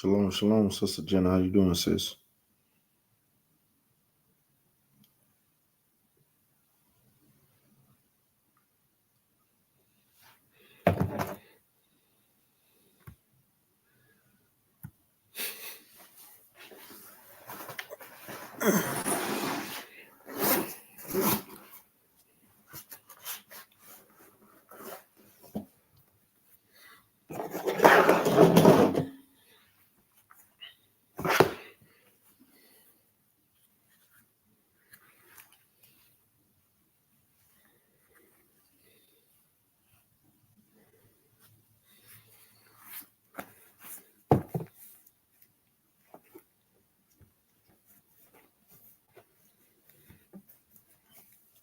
Shalom, shalom, Sister Jenna. How you doing, sis?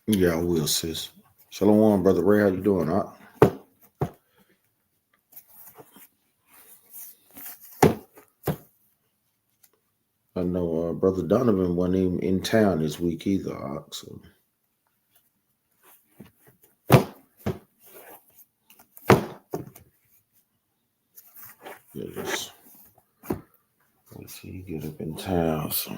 Yeah, I will, sis. Shalom, Brother Ray. How you doing? I know Brother Donovan wasn't even in town this week either, so yeah, just wait till you get up in town. So.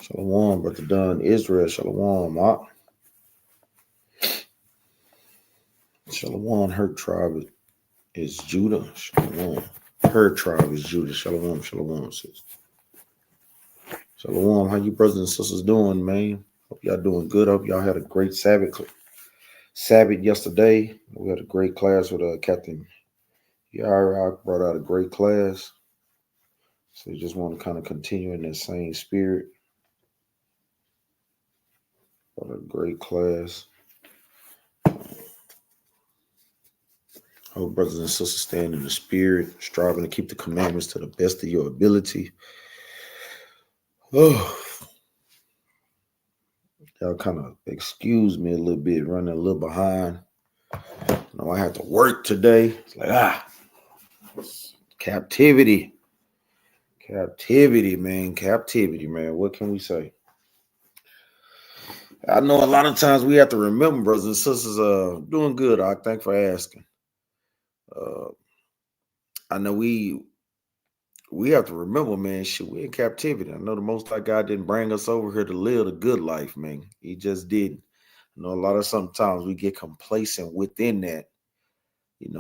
Shalom, Brother Don Israel. Shalom, Shalom, her tribe is Judah. Shalom. Her tribe is Judah. Shalom, shalom, sis. Shalom. How you brothers and sisters doing, man? Hope y'all doing good. Hope y'all had a great Sabbath yesterday. We had a great class with Captain Yara. Brought out a great class. So you just want to kind of continue in that same spirit. What a great class. Hope brothers and sisters stand in the spirit, striving to keep the commandments to the best of your ability. Oh, y'all kind of excuse me a little bit, running a little behind. I have to work today. It's like, captivity, man. What can we say? I know a lot of times we have to remember, brothers and sisters, doing good. I thank for asking. I know we have to remember, man, we're in captivity. I know the Most High God didn't bring us over here to live a good life, man. He just didn't. I know a lot of sometimes we get complacent within that,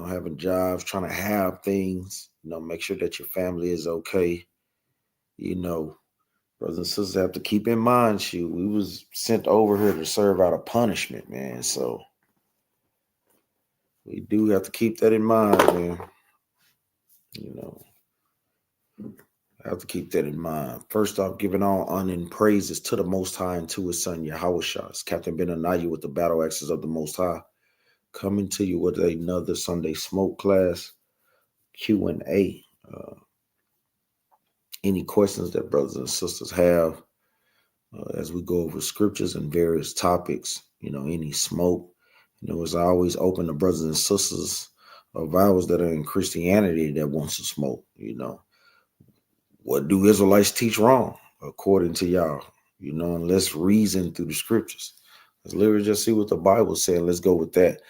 having jobs, trying to have things, make sure that your family is okay. Brothers and sisters have to keep in mind, we was sent over here to serve out a punishment, man. So we do have to keep that in mind, man. I have to keep that in mind. First off, giving all honor and praises to the Most High and to his son, Yahushua. Captain Benaniah with the battle axes of the Most High. Coming to you with another Sunday smoke class, Q&A. Any questions that brothers and sisters have as we go over scriptures and various topics, any smoke. As I always open to brothers and sisters of ours that are in Christianity that wants to smoke, what do Israelites teach wrong according to y'all? And let's reason through the scriptures. Let's literally just see what the Bible said. Let's go with that.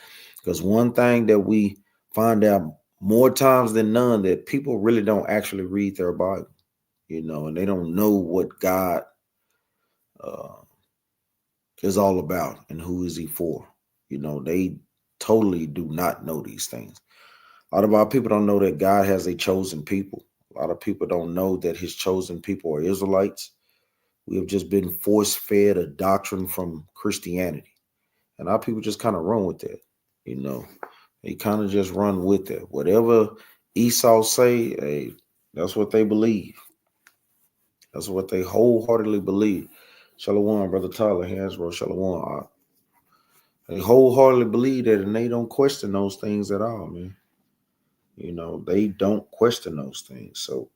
Because one thing that we find out more times than none, that people really don't actually read their Bible, and they don't know what God is all about and who is he for. They totally do not know these things. A lot of our people don't know that God has a chosen people. A lot of people don't know that his chosen people are Israelites. We have just been force-fed a doctrine from Christianity. And our people just kind of run with that. They kind of just run with it. Whatever Esau say, hey, that's what they believe. That's what they wholeheartedly believe. Shalom, Brother Tyler, Hansbro, Shalom. They wholeheartedly believe that, and they don't question those things at all, man. They don't question those things. So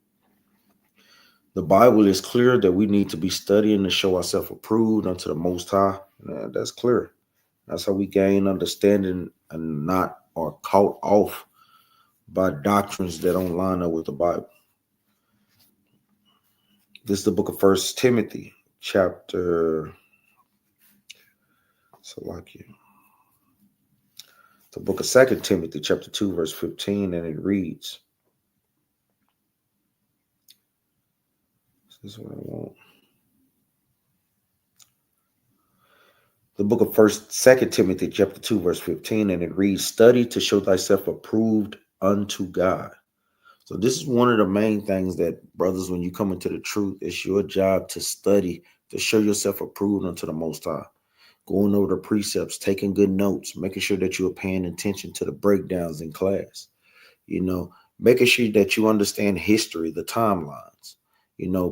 the Bible is clear that we need to be studying to show ourselves approved unto the Most High. That's clear. That's how we gain understanding and not are caught off by doctrines that don't line up with the Bible. This is the book of 1 Timothy, chapter. So like you. The book of 2 Timothy chapter 2, verse 15, and it reads, this is what I want. The book of 2 Timothy chapter 2, verse 15, and it reads, study to show thyself approved unto God. So this is one of the main things that, brothers, when you come into the truth, it's your job to study, to show yourself approved unto the Most High. Going over the precepts, taking good notes, making sure that you are paying attention to the breakdowns in class, making sure that you understand history, the timelines,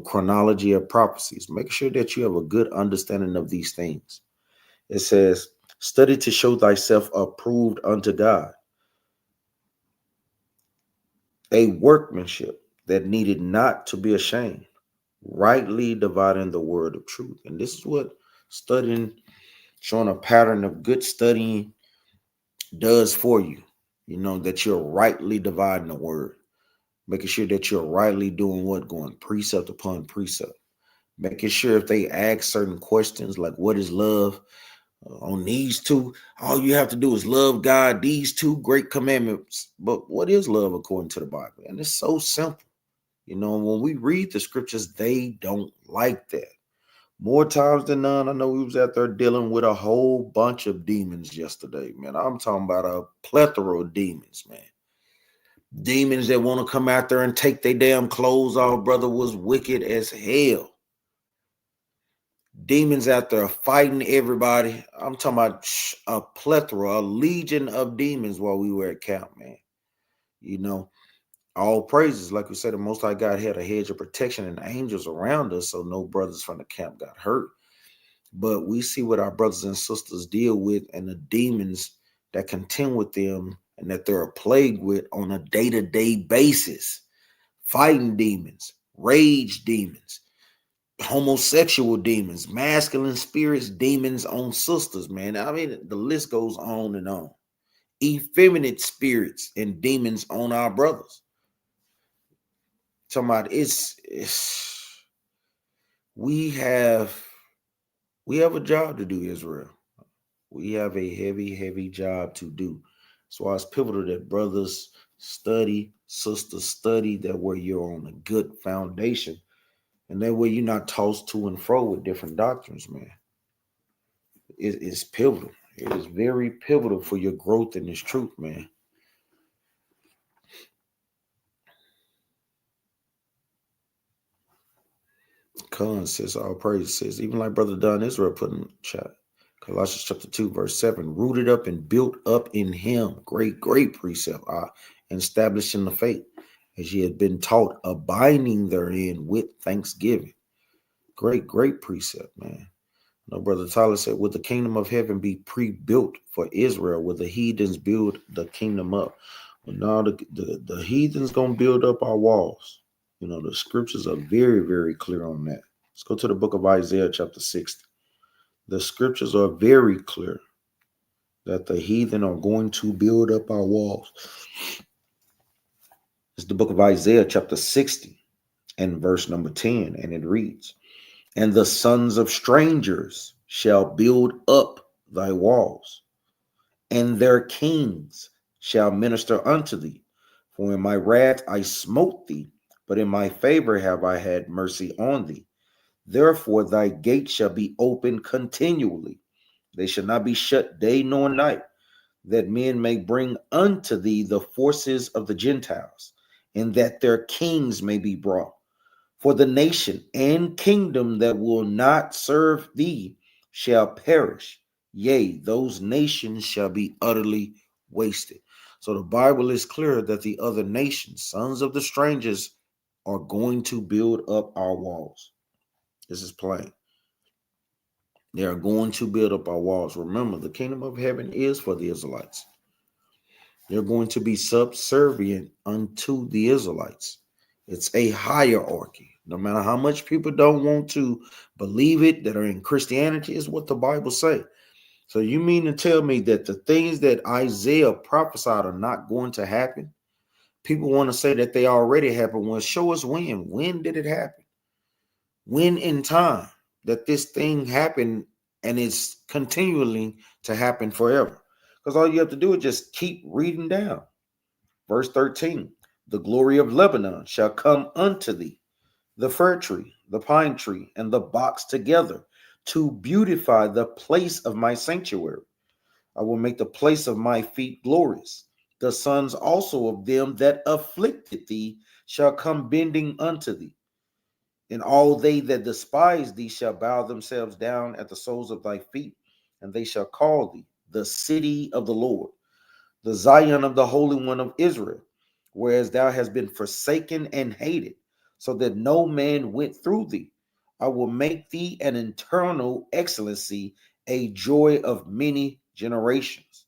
chronology of prophecies, making sure that you have a good understanding of these things. It says, study to show thyself approved unto God, a workmanship that needed not to be ashamed, rightly dividing the word of truth. And this is what studying, showing a pattern of good studying does for you. That you're rightly dividing the word, making sure that you're rightly doing what? Going precept upon precept, making sure if they ask certain questions like what is love, on these two, all you have to do is love God, these two great commandments. But what is love according to the Bible? And it's so simple. When we read the scriptures, they don't like that. More times than none, I know we was out there dealing with a whole bunch of demons yesterday, man. I'm talking about a plethora of demons, man. Demons that want to come out there and take their damn clothes off, brother, was wicked as hell. Demons out there fighting everybody. I'm talking about a plethora, a legion of demons while we were at camp, man. All praises, like we said, the Most High God had a hedge of protection and angels around us, so no brothers from the camp got hurt. But we see what our brothers and sisters deal with and the demons that contend with them and that they're plagued with on a day-to-day basis. Fighting demons, rage demons, homosexual demons, masculine spirits, demons on sisters, man. I mean, the list goes on and on. Effeminate spirits and demons on our brothers. Talking about we have a job to do, Israel. We have a heavy, heavy job to do. So it's pivotal that brothers study, sisters study, that way you're on a good foundation. And that way you're not tossed to and fro with different doctrines, man. It's pivotal. It is very pivotal for your growth in this truth, man. Khan says, all praise says, even like Brother Don Israel put in the chat. Colossians chapter 2, verse 7, rooted up and built up in him. Great, great precept. And established in the faith, as ye had been taught, abiding therein with thanksgiving. Great, great precept, man. Brother Tyler said, would the kingdom of heaven be pre-built for Israel? Will the heathens build the kingdom up? Well, now the heathens going to build up our walls. The scriptures are very, very clear on that. Let's go to the book of Isaiah chapter 60. The scriptures are very clear that the heathen are going to build up our walls. It's the book of Isaiah chapter 60 and verse number 10, and it reads, and the sons of strangers shall build up thy walls, and their kings shall minister unto thee. For in my wrath I smote thee, but in my favor have I had mercy on thee. Therefore thy gates shall be open continually. They shall not be shut day nor night, that men may bring unto thee the forces of the Gentiles, and that their kings may be brought. For the nation and kingdom that will not serve thee shall perish. Yea, those nations shall be utterly wasted. So the Bible is clear that the other nations, sons of the strangers, are going to build up our walls. This is plain. They are going to build up our walls. Remember, the kingdom of heaven is for the Israelites. They're going to be subservient unto the Israelites. It's a hierarchy. No matter how much people don't want to believe it, that are in Christianity, is what the Bible say. So you mean to tell me that the things that Isaiah prophesied are not going to happen? People want to say that they already happened. Well, show us when. When did it happen? When in time that this thing happened, and it's continuing to happen forever? Because all you have to do is just keep reading down. Verse 13, the glory of Lebanon shall come unto thee, the fir tree, the pine tree, and the box together, to beautify the place of my sanctuary. I will make the place of my feet glorious. The sons also of them that afflicted thee shall come bending unto thee. And all they that despise thee shall bow themselves down at the soles of thy feet, and they shall call thee the city of the Lord, the Zion of the Holy One of Israel, whereas thou hast been forsaken and hated, so that no man went through thee. I will make thee an eternal excellency, a joy of many generations.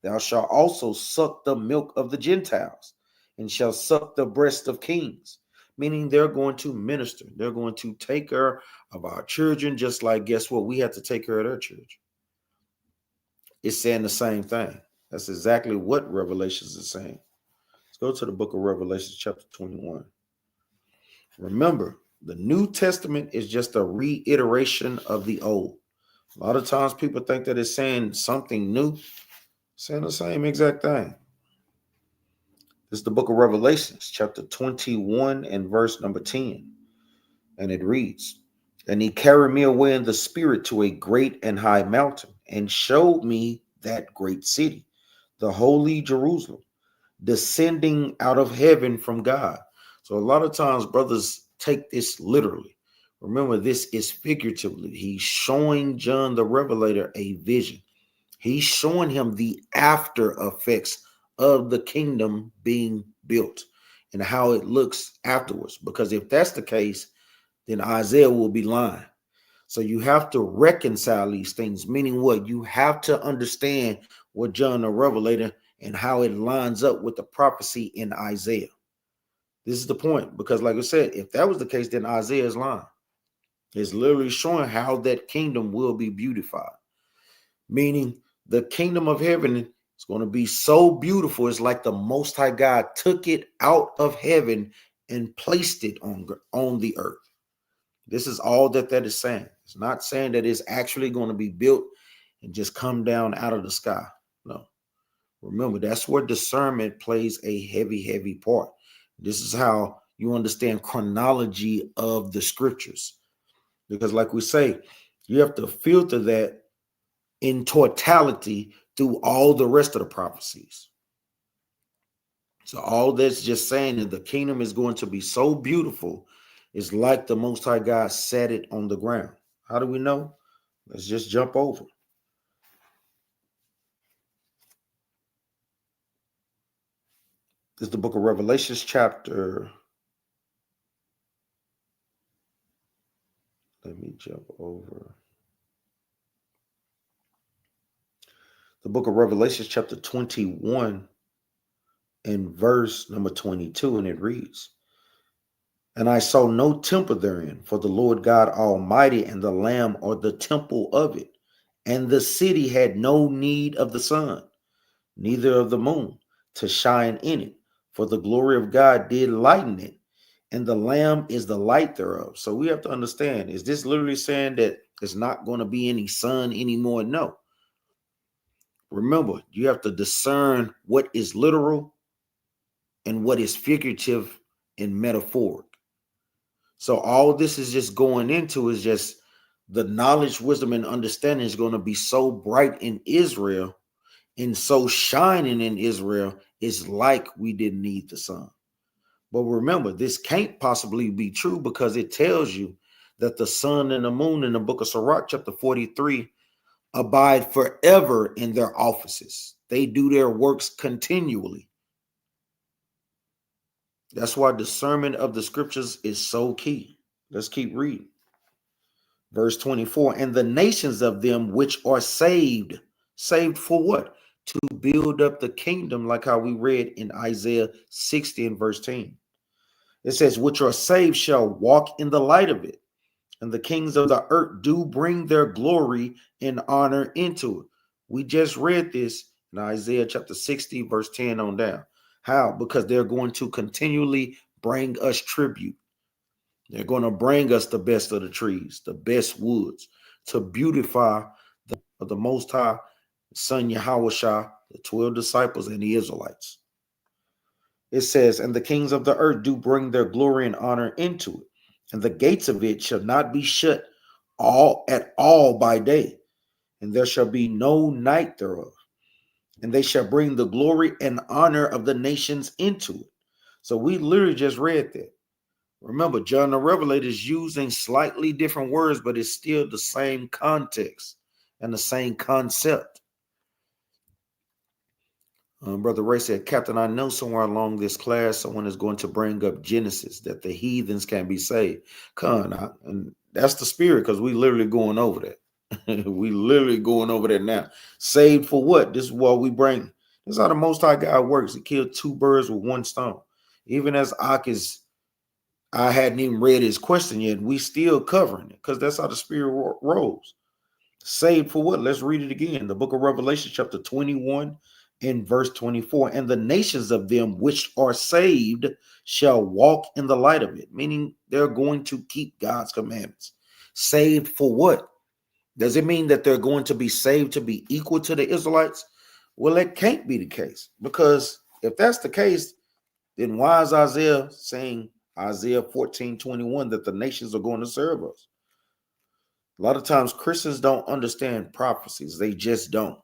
Thou shalt also suck the milk of the Gentiles, and shall suck the breast of kings. Meaning they're going to minister. They're going to take care of our children, just like, guess what? We have to take care of their children. It's saying the same thing. That's exactly what Revelations is saying. Let's go to the book of Revelation, chapter 21. Remember, the New Testament is just a reiteration of the Old. A lot of times people think that it's saying something new. It's saying the same exact thing. This is the book of Revelations, chapter 21 and verse number 10. And it reads, and he carried me away in the spirit to a great and high mountain, and showed me that great city, the holy Jerusalem, descending out of heaven from God. So a lot of times brothers take this literally. Remember, this is figuratively. He's showing John the Revelator a vision. He's showing him the after effects of the kingdom being built and how it looks afterwards. Because if that's the case, then Isaiah will be lying. So you have to reconcile these things, meaning what? You have to understand what John the Revelator and how it lines up with the prophecy in Isaiah. This is the point, because like I said, if that was the case, then Isaiah is lying. It's literally showing how that kingdom will be beautified, meaning the kingdom of heaven is going to be so beautiful. It's like the Most High God took it out of heaven and placed it on the earth. This is all that is saying. It's not saying that it's actually going to be built and just come down out of the sky. No. Remember, that's where discernment plays a heavy, heavy part. This is how you understand chronology of the scriptures. Because like we say, you have to filter that in totality through all the rest of the prophecies. So all that's just saying that the kingdom is going to be so beautiful, it's like the Most High God set it on the ground. How do we know? Let's just jump over. This is the book of Revelations, chapter. Let me jump over. The book of Revelation, chapter 21 and verse number 22, and it reads, and I saw no temple therein, for the Lord God Almighty and the Lamb are the temple of it. And the city had no need of the sun, neither of the moon, to shine in it, for the glory of God did lighten it, and the Lamb is the light thereof. So we have to understand, is this literally saying that it's not going to be any sun anymore? No. Remember, you have to discern what is literal and what is figurative and metaphoric. So all this is just going into is just the knowledge, wisdom, and understanding is going to be so bright in Israel and so shining in Israel, it's like we didn't need the sun. But remember, this can't possibly be true because it tells you that the sun and the moon in the book of Sirach, chapter 43, abide forever in their offices. They do their works continually. That's why discernment of the scriptures is so key. Let's keep reading. Verse 24, and the nations of them which are saved for what? To build up the kingdom, like how we read in Isaiah 60 and verse 10. It says, which are saved shall walk in the light of it, and the kings of the earth do bring their glory and honor into it. We just read this in Isaiah chapter 60, verse 10 on down. How? Because they're going to continually bring us tribute. They're going to bring us the best of the trees, the best woods, to beautify the Most High son Yahushua, the 12 disciples, and the Israelites. It says, and the kings of the earth do bring their glory and honor into it, and the gates of it shall not be shut at all by day, and there shall be no night thereof. And they shall bring the glory and honor of the nations into it. So we literally just read that. Remember, John the Revelator is using slightly different words, but it's still the same context and the same concept. Brother Ray said, Captain, I know somewhere along this class, someone is going to bring up Genesis, that the heathens can be saved. And that's the spirit, because we literally going over that. We literally going over that now. Saved for what? This is what we bring. This is how the Most High God works. He killed two birds with one stone. Even as I hadn't even read his question yet, we still covering it, because that's how the spirit rolls. Saved for what? Let's read it again. The book of Revelation, chapter 21, in verse 24. And the nations of them which are saved shall walk in the light of it, meaning they're going to keep God's commandments. Saved for what? Does it mean that they're going to be saved to be equal to the Israelites? Well, it can't be the case, because if that's the case, then why is Isaiah saying, Isaiah 14:21, that the nations are going to serve us? A lot of times Christians don't understand prophecies. They just don't.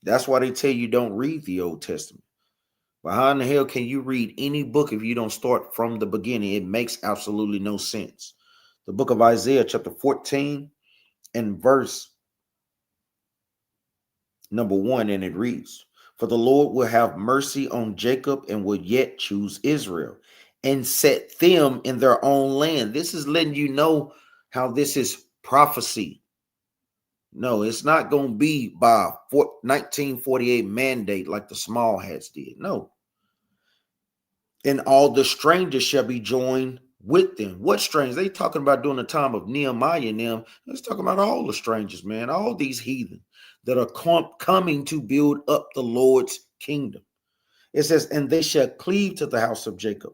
That's why they tell you don't read the Old Testament. But how in the hell can you read any book if you don't start from the beginning? It makes absolutely no sense. The book of Isaiah, chapter 14, and verse number 1, and it reads, for the Lord will have mercy on Jacob and will yet choose Israel and set them in their own land. This is letting you know how this is prophecy. No, it's not going to be by 1948 mandate like the small hats did. No. And all the strangers shall be joined with them. What strangers? They talking about during the time of Nehemiah and them. Let's talk about all the strangers, man. All these heathen that are coming to build up the Lord's kingdom. It says, and they shall cleave to the house of Jacob,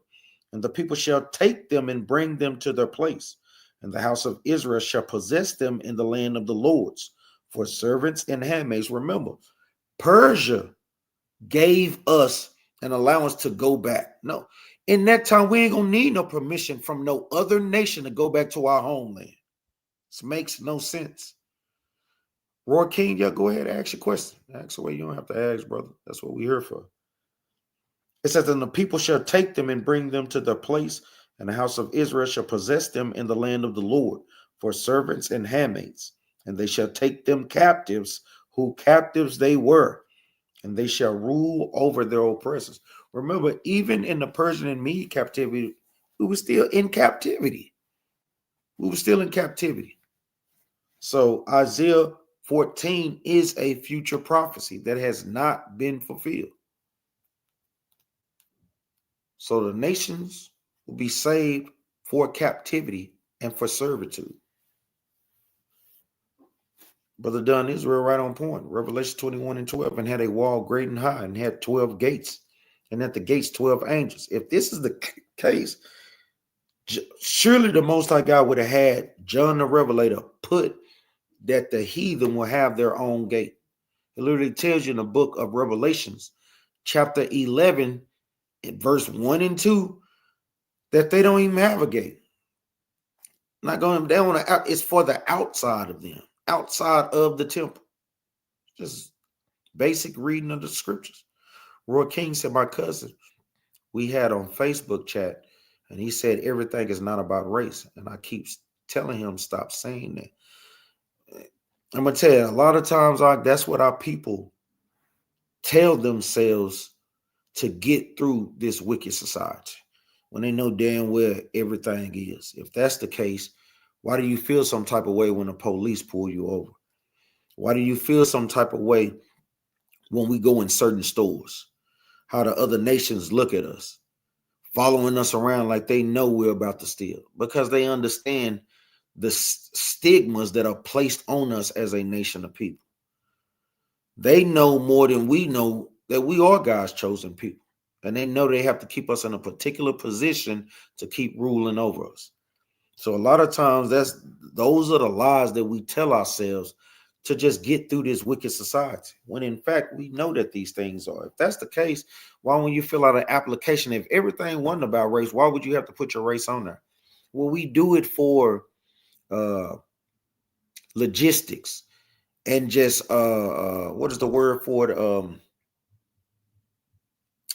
and the people shall take them and bring them to their place. And the house of Israel shall possess them in the land of the Lords for servants and handmaids. Remember, Persia gave us an allowance to go back. No, in that time, we ain't going to need no permission from no other nation to go back to our homeland. This makes no sense. Roy King, y'all go ahead and ask your question. Ask away. You don't have to ask, brother. That's what we're here for. It says, and the people shall take them and bring them to their place, and the house of Israel shall possess them in the land of the Lord for servants and handmaids. And they shall take them captives, who captives they were, and they shall rule over their oppressors. Remember, even in the Persian and Mede captivity, we were still in captivity. We were still in captivity. So Isaiah 14 is a future prophecy that has not been fulfilled. So the nations will be saved for captivity and for servitude. Brother Dunn, Israel right on point. Revelation 21 and 12, and had a wall great and high, and had 12 gates, and at the gates 12 angels. If this is the case, surely the Most High God would have had John the Revelator put that the heathen will have their own gate. It literally tells you in the book of Revelations, chapter 11, verse 1 and 2, that they don't even have a gate. Not going down. It's for the outside of them, outside of the temple. Just basic reading of the scriptures. Roy King said, my cousin, we had on Facebook chat, and he said everything is not about race. And I keep telling him, stop saying that. I'm going to tell you, a lot of times that's what our people tell themselves to get through this wicked society, when they know damn well everything is. If that's the case, why do you feel some type of way when the police pull you over? Why do you feel some type of way when we go in certain stores? How the other nations look at us, following us around like they know we're about to steal, because they understand the stigmas that are placed on us as a nation of people. They know more than we know that we are God's chosen people. And they know they have to keep us in a particular position to keep ruling over us. So a lot of times those are the lies that we tell ourselves to just get through this wicked society, when in fact we know that these things are. If that's the case, why when you fill out an application, if everything wasn't about race, why would you have to put your race on there? Well, we do it for logistics and just what is the word for it?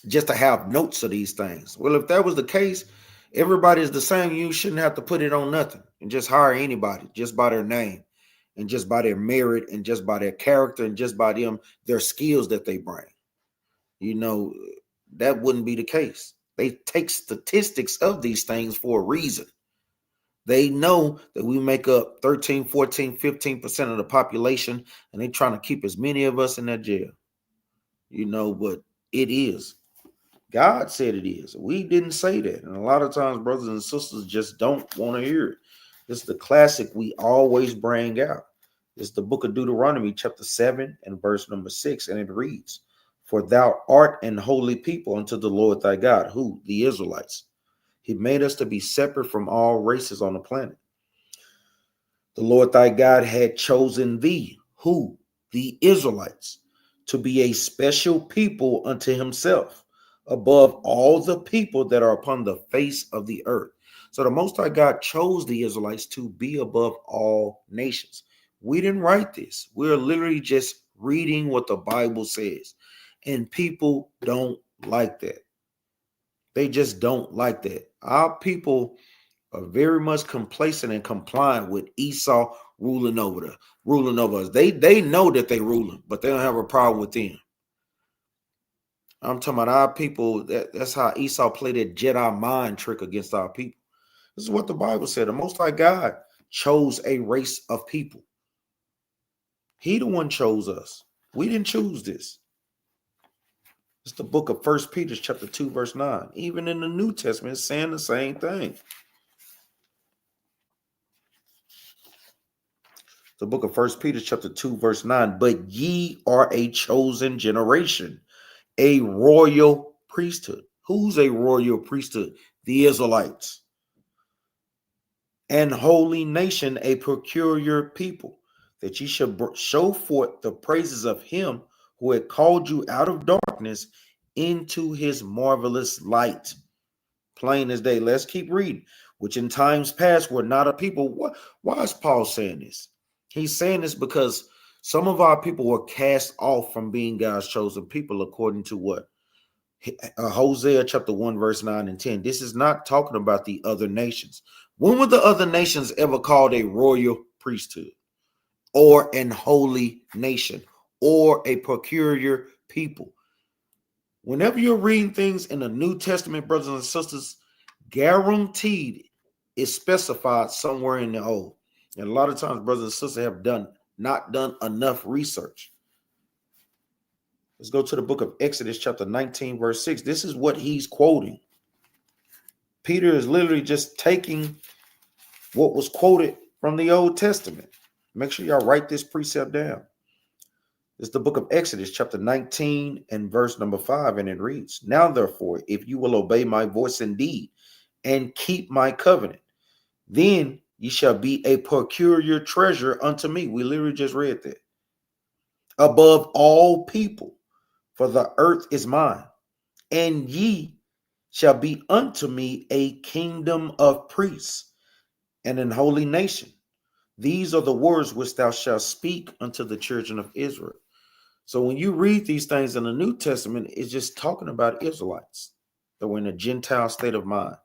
Just to have notes of these things. Well, if that was the case, everybody is the same. You shouldn't have to put it on nothing and just hire anybody just by their name and just by their merit and just by their character and just by their skills that they bring. You know, that wouldn't be the case. They take statistics of these things for a reason. They know that we make up 13, 14, 15% of the population, and they're trying to keep as many of us in that jail. You know, but it is. God said it is. We didn't say that. And a lot of times, brothers and sisters just don't want to hear it. It's the classic we always bring out. It's the book of Deuteronomy, chapter 7 and verse number 6. And it reads, "For thou art an holy people unto the Lord thy God." Who? The Israelites. He made us to be separate from all races on the planet. The Lord thy God had chosen thee. Who? The Israelites. To be a special people unto himself, above all the people that are upon the face of the earth. So the Most High God chose the Israelites to be above all nations. We didn't write this. We're literally just reading what the Bible says. And people don't like that. They just don't like that. Our people are very much complacent and compliant with Esau ruling over us. They know that they're ruling, but they don't have a problem with them. I'm talking about our people. That's how Esau played that Jedi mind trick against our people. This is what the Bible said. The Most High God chose a race of people. He the one chose us. We didn't choose this. It's the book of 1 Peter chapter 2, verse 9. Even in the New Testament, it's saying the same thing. The book of 1 Peter chapter 2, verse 9. "But ye are a chosen generation, a royal priesthood." Who's a royal priesthood? The Israelites. "And holy nation, a peculiar people, that ye should show forth the praises of him who had called you out of darkness into his marvelous light." Plain as day. Let's keep reading. "Which in times past were not a people." Why is Paul saying this? He's saying this because some of our people were cast off from being God's chosen people, according to what? Hosea chapter 1, verse 9 and 10. This is not talking about the other nations. When were the other nations ever called a royal priesthood or an holy nation or a peculiar people? Whenever you're reading things in the New Testament, brothers and sisters, guaranteed is specified somewhere in the Old. And a lot of times, brothers and sisters have not done enough research. Let's go to the book of Exodus, chapter 19, verse 6. This is what he's quoting. Peter is literally just taking what was quoted from the Old Testament. Make sure y'all write this precept down. It's the book of Exodus, chapter 19, and verse number 5, and it reads, "Now therefore, if you will obey my voice indeed, and keep my covenant, then ye shall be a peculiar treasure unto me." We literally just read that. "Above all people, for the earth is mine, and ye shall be unto me a kingdom of priests and an holy nation. These are the words which thou shalt speak unto the children of Israel." So when you read these things in the New Testament, it's just talking about Israelites that were in a Gentile state of mind,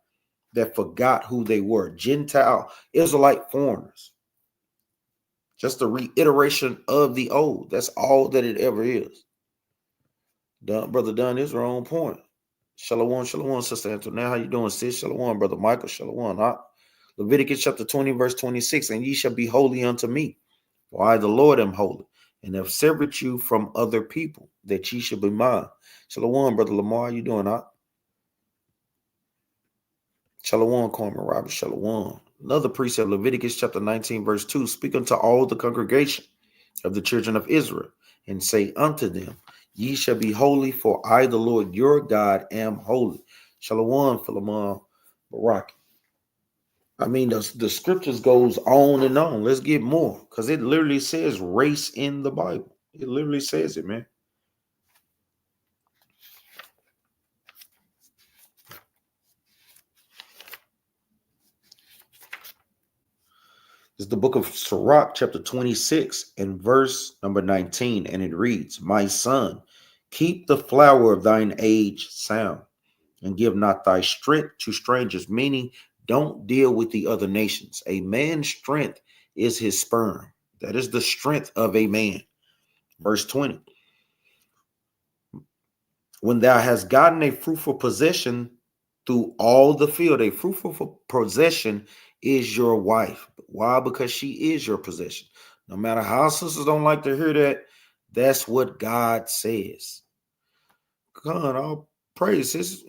that forgot who they were. Gentile, Israelite foreigners. Just a reiteration of the old. That's all that it ever is. Brother Dunn is on point. Shalom, shalom, Sister Antoinette. How you doing, sis? Shalom, Brother Michael. Shalom. Leviticus chapter 20, verse 26. "And ye shall be holy unto me, for I, the Lord, am holy, and have severed you from other people, that ye should be mine." Shalom, Brother Lamar. How you doing, Shalom, Corman Robert. Shalom. Another precept, Leviticus chapter 19, verse 2. "Speak unto all the congregation of the children of Israel, and say unto them, Ye shall be holy, for I, the Lord your God, am holy." Shalom, Philemon Baraki. I mean, the scriptures goes on and on. Let's get more, because it literally says race in the Bible. It literally says it, man. It's the book of Sirach, chapter 26, and verse number 19, and it reads, "My son, keep the flower of thine age sound, and give not thy strength to strangers," meaning don't deal with the other nations. A man's strength is his sperm. That is the strength of a man. Verse 20, "When thou hast gotten a fruitful possession through all the field," a fruitful possession is your wife. Why? Because she is your possession. No matter how sisters don't like to hear that, that's what God says. Come on, all praise, sis.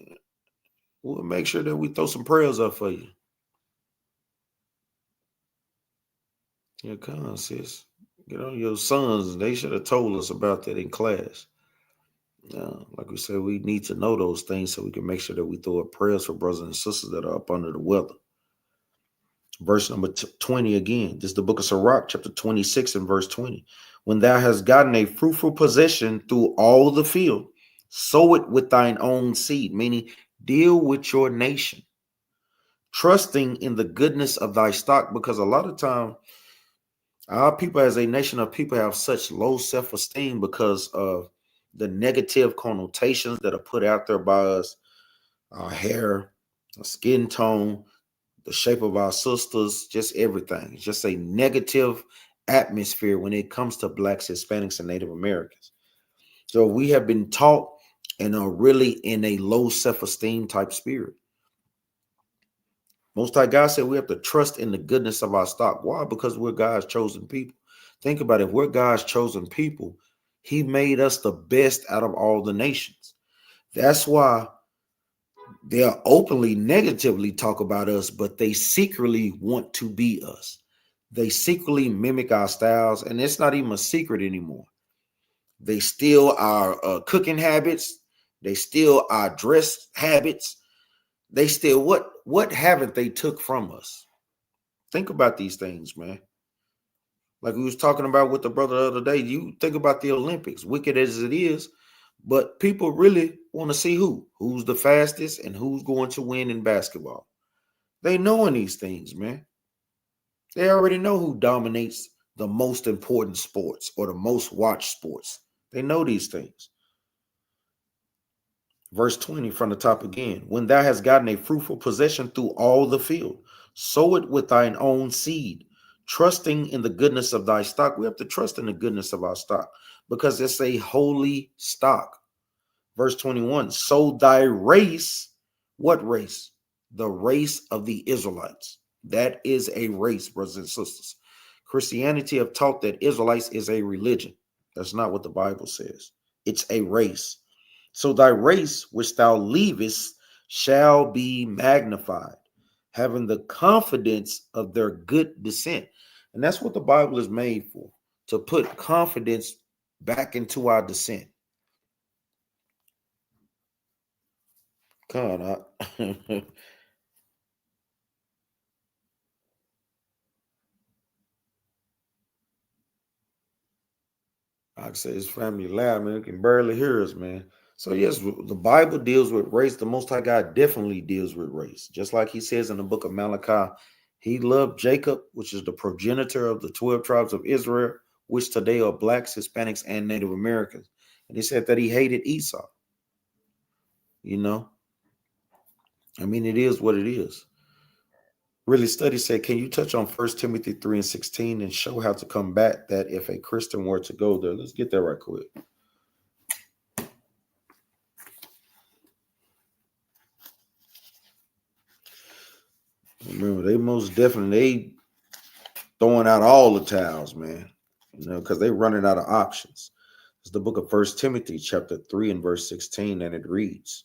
We'll make sure that we throw some prayers up for you. Yeah, come on, sis. Get on your sons. They should have told us about that in class. Like we said, we need to know those things so we can make sure that we throw up prayers for brothers and sisters that are up under the weather. Verse number 20 again. This is the book of Sirach, chapter 26 and verse 20. "When thou hast gotten a fruitful possession through all the field, sow it with thine own seed," meaning deal with your nation, trusting in the goodness of thy stock, because a lot of time our people as a nation of people have such low self-esteem because of the negative connotations that are put out there by us, our hair, our skin tone, the shape of our sisters, just everything. It's just a negative atmosphere when it comes to blacks, Hispanics, and Native Americans. So we have been taught and are really in a low self-esteem type spirit. Most High God said we have to trust in the goodness of our stock. Why? Because we're God's chosen people. Think about it. If we're God's chosen people, He made us the best out of all the nations. That's why they'll openly negatively talk about us, but they secretly want to be us. They secretly mimic our styles, and it's not even a secret anymore. They steal our cooking habits. They steal our dress habits. They steal what haven't they took from us? Think about these things, man. Like we was talking about with the brother the other day. You think about the Olympics, wicked as it is, but people really want to see who's the fastest and who's going to win in basketball. They knowing these things, man. They already know who dominates the most important sports or the most watched sports. They know these things. Verse 20 from the top again. "When thou hast gotten a fruitful possession through all the field, sow it with thine own seed, trusting in the goodness of thy stock." We have to trust in the goodness of our stock because it's a holy stock. Verse 21, "So thy race," what race? The race of the Israelites. That is a race, brothers and sisters. Christianity have taught that Israelites is a religion. That's not what the Bible says. It's a race. "So thy race which thou leavest shall be magnified, having the confidence of their good descent." And that's what the Bible is made for, to put confidence back into our descent. Come on. Like I say, his family loud, man. You can barely hear us, man. So yes, the Bible deals with race. The Most High God definitely deals with race. Just like he says in the book of Malachi, he loved Jacob, which is the progenitor of the 12 tribes of Israel, which today are blacks, Hispanics, and Native Americans. And he said that he hated Esau. You know, I mean, it is what it is. Really study said, can you touch on 1 Timothy 3 and 16 and show how to combat that if a Christian were to go there? Let's get there right quick. Remember, they most definitely they throwing out all the towels, man. You know, because they're running out of options. It's the book of 1 Timothy, chapter 3 and verse 16, and it reads,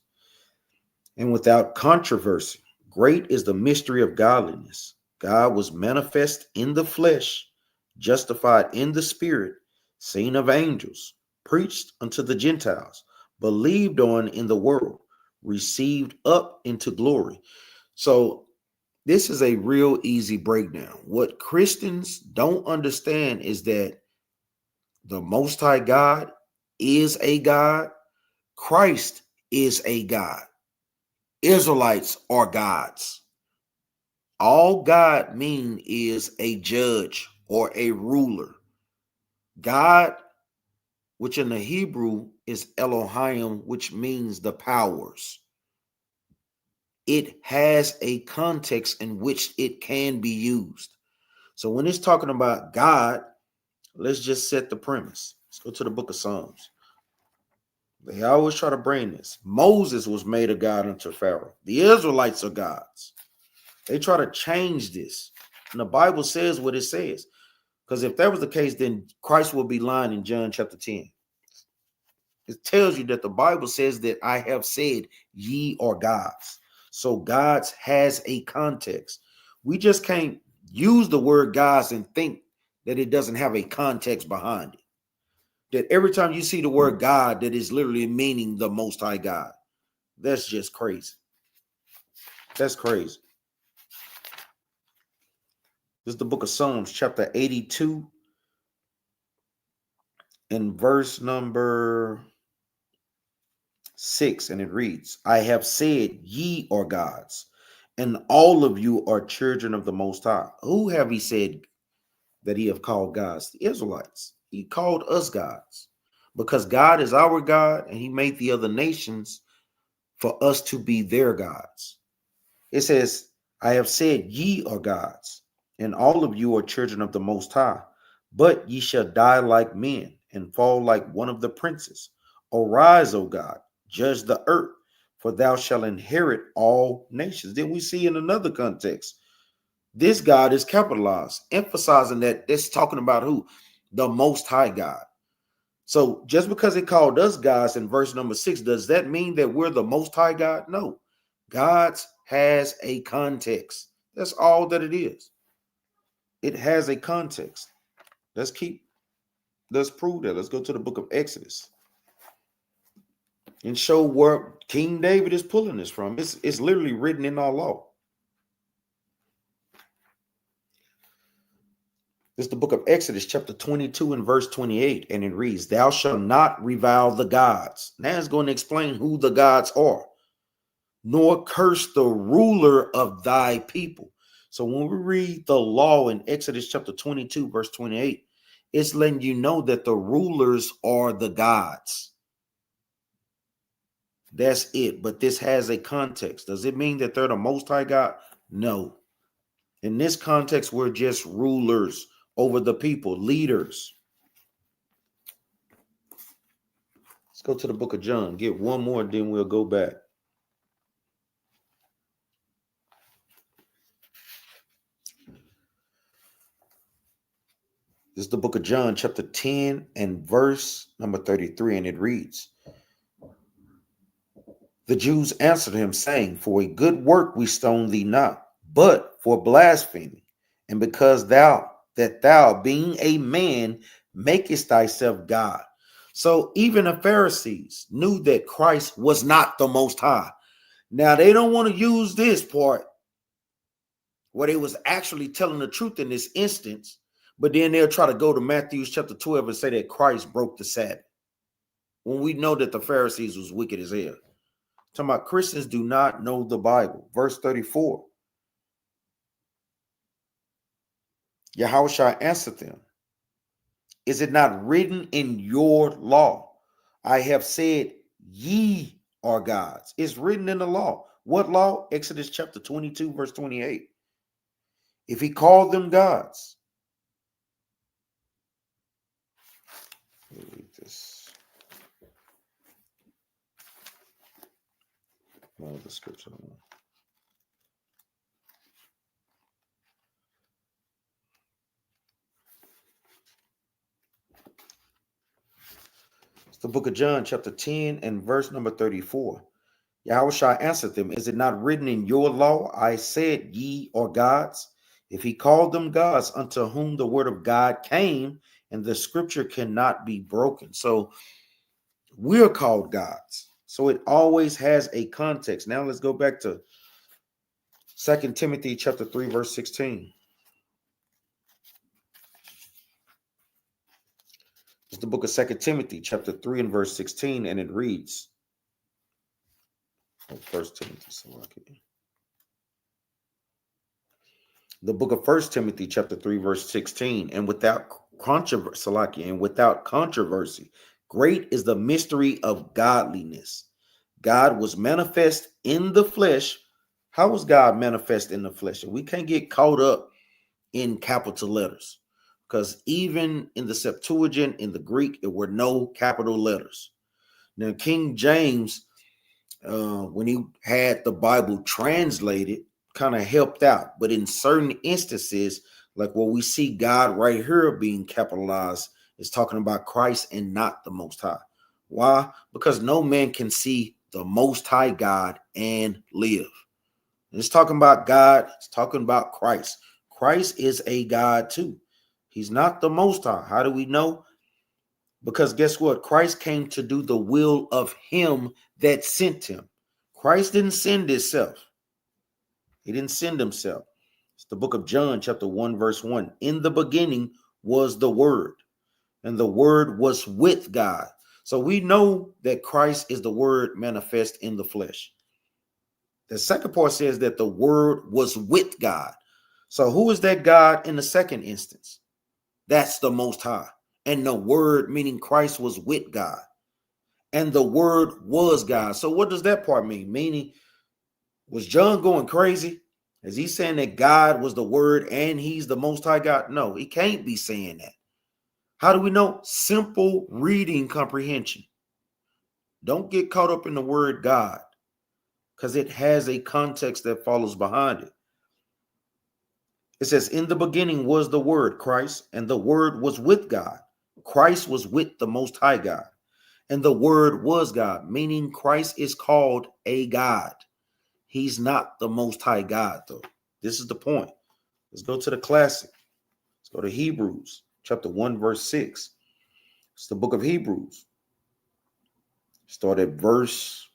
"And without controversy, great is the mystery of godliness. God was manifest in the flesh, justified in the spirit, seen of angels, preached unto the Gentiles, believed on in the world, received up into glory." So This is a real easy breakdown. What Christians don't understand is that the Most High God is a God. Christ is a God. Israelites are gods. All God mean is a judge or a ruler. God, which in the Hebrew is Elohim, which means the powers. It has a context in which it can be used. So when it's talking about God, let's just set the premise. Let's go to the book of Psalms. They always try to bring this. Moses was made a God unto Pharaoh. The Israelites are gods. They try to change this. And the Bible says what it says. Because if that was the case, then Christ will be lying in John chapter 10. It tells you that the Bible says that I have said ye are gods. So gods has a context. We just can't use the word gods and think that it doesn't have a context behind it. That every time you see the word God, that is literally meaning the Most High God. That's just crazy. That's crazy. This is the book of Psalms, chapter 82, and verse number 6, and it reads, I have said ye are gods, and all of you are children of the Most High. Who have he said that he have called gods? The Israelites. He called us gods because God is our God, and he made the other nations for us to be their gods. It says, I have said ye are gods, and all of you are children of the Most High, but ye shall die like men and fall like one of the princes. Arise, O God, judge the earth, for thou shalt inherit all nations. Then we see in another context, this God is capitalized, emphasizing that it's talking about who? The Most High God. So just because it called us gods in verse number 6, does that mean that we're the Most High God? No. God's has a context. That's all that it is. It has a context. Let's prove that. Let's go to the book of Exodus and show where King David is pulling this from. It's literally written in our law. This is the book of Exodus, chapter 22 and verse 28, and it reads, Thou shalt not revile the gods. Now it's going to explain who the gods are, nor curse the ruler of thy people. So when we read the law in Exodus chapter 22, verse 28, it's letting you know that the rulers are the gods. That's it. But this has a context. Does it mean that they're the Most High God? No. In this context, we're just rulers over the people, leaders. Let's go to the book of John. Get one more, then we'll go back. This is the book of John, chapter 10 and verse number 33, and it reads, The Jews answered him, saying, For a good work we stone thee not, but for blasphemy, and because thou, being a man, makest thyself God. So even the Pharisees knew that Christ was not the Most High. Now they don't want to use this part where they was actually telling the truth in this instance, but then they'll try to go to Matthew chapter 12 and say that Christ broke the Sabbath, when we know that the Pharisees was wicked as hell. Talking about Christians do not know the Bible. Verse 34. Yahushua answered them, Is it not written in your law? I have said ye are gods. It's written in the law. What law? Exodus chapter 22, verse 28. If he called them gods. Let me read this. No, the scripture. It's the book of John, chapter 10 and verse number 34. Yahushua answered them, Is it not written in your law, I said ye are gods? If he called them gods, unto whom the word of God came, and the scripture cannot be broken. So we're called gods. So it always has a context. Now let's go back to 2 Timothy chapter 3, verse 16. It's the book of 2 Timothy chapter 3 and verse 16, and it reads, First Timothy, the book of 1 Timothy chapter 3, verse 16, and without controversy, great is the mystery of godliness. God was manifest in the flesh. How was God manifest in the flesh? We can't get caught up in capital letters, because even in the Septuagint, in the Greek, there were no capital letters. Now, King James, when he had the Bible translated, kind of helped out. But in certain instances, like what we see God right here being capitalized, is talking about Christ and not the Most High. Why? Because no man can see the Most High God and live. It's talking about God. It's talking about Christ. Christ is a God too. He's not the Most High. How do we know? Because guess what? Christ came to do the will of him that sent him. Christ didn't send himself. He didn't send himself. It's the book of John, chapter 1, verse 1. In the beginning was the Word, and the Word was with God. So we know that Christ is the Word manifest in the flesh. The second part says that the Word was with God. So who is that God in the second instance? That's the Most High. And the Word, meaning Christ, was with God. And the Word was God. So what does that part mean? Meaning, was John going crazy? Is he saying that God was the Word and he's the Most High God? No, he can't be saying that. How do we know? Simple reading comprehension. Don't get caught up in the word God, because it has a context that follows behind it. It says, in the beginning was the Word, Christ, and the Word was with God. Christ was with the Most High God, and the Word was God, meaning Christ is called a God. He's not the Most High God, though. This is the point. Let's go to the classic. Let's go to Hebrews chapter 1, verse 6. It's the book of Hebrews. Start at verse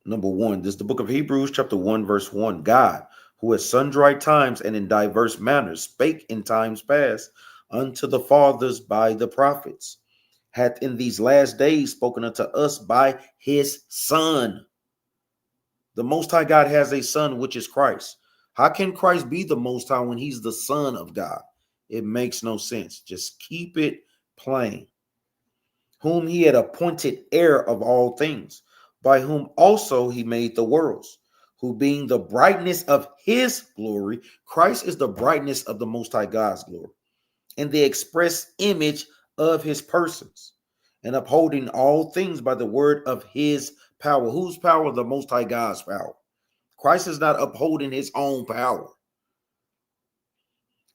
number 1. This is the book of Hebrews chapter 1, verse 1. God, who at sundry times and in diverse manners spake in times past unto the fathers by the prophets, hath in these last days spoken unto us by his Son. The Most High God has a Son, which is Christ. How can Christ be the Most High when he's the Son of God? It makes no sense. Just keep it plain. Whom he had appointed heir of all things, by whom also he made the worlds, who being the brightness of his glory, Christ is the brightness of the Most High God's glory, and the express image of his persons, and upholding all things by the word of his power. Whose power? The Most High God's power. Christ is not upholding his own power.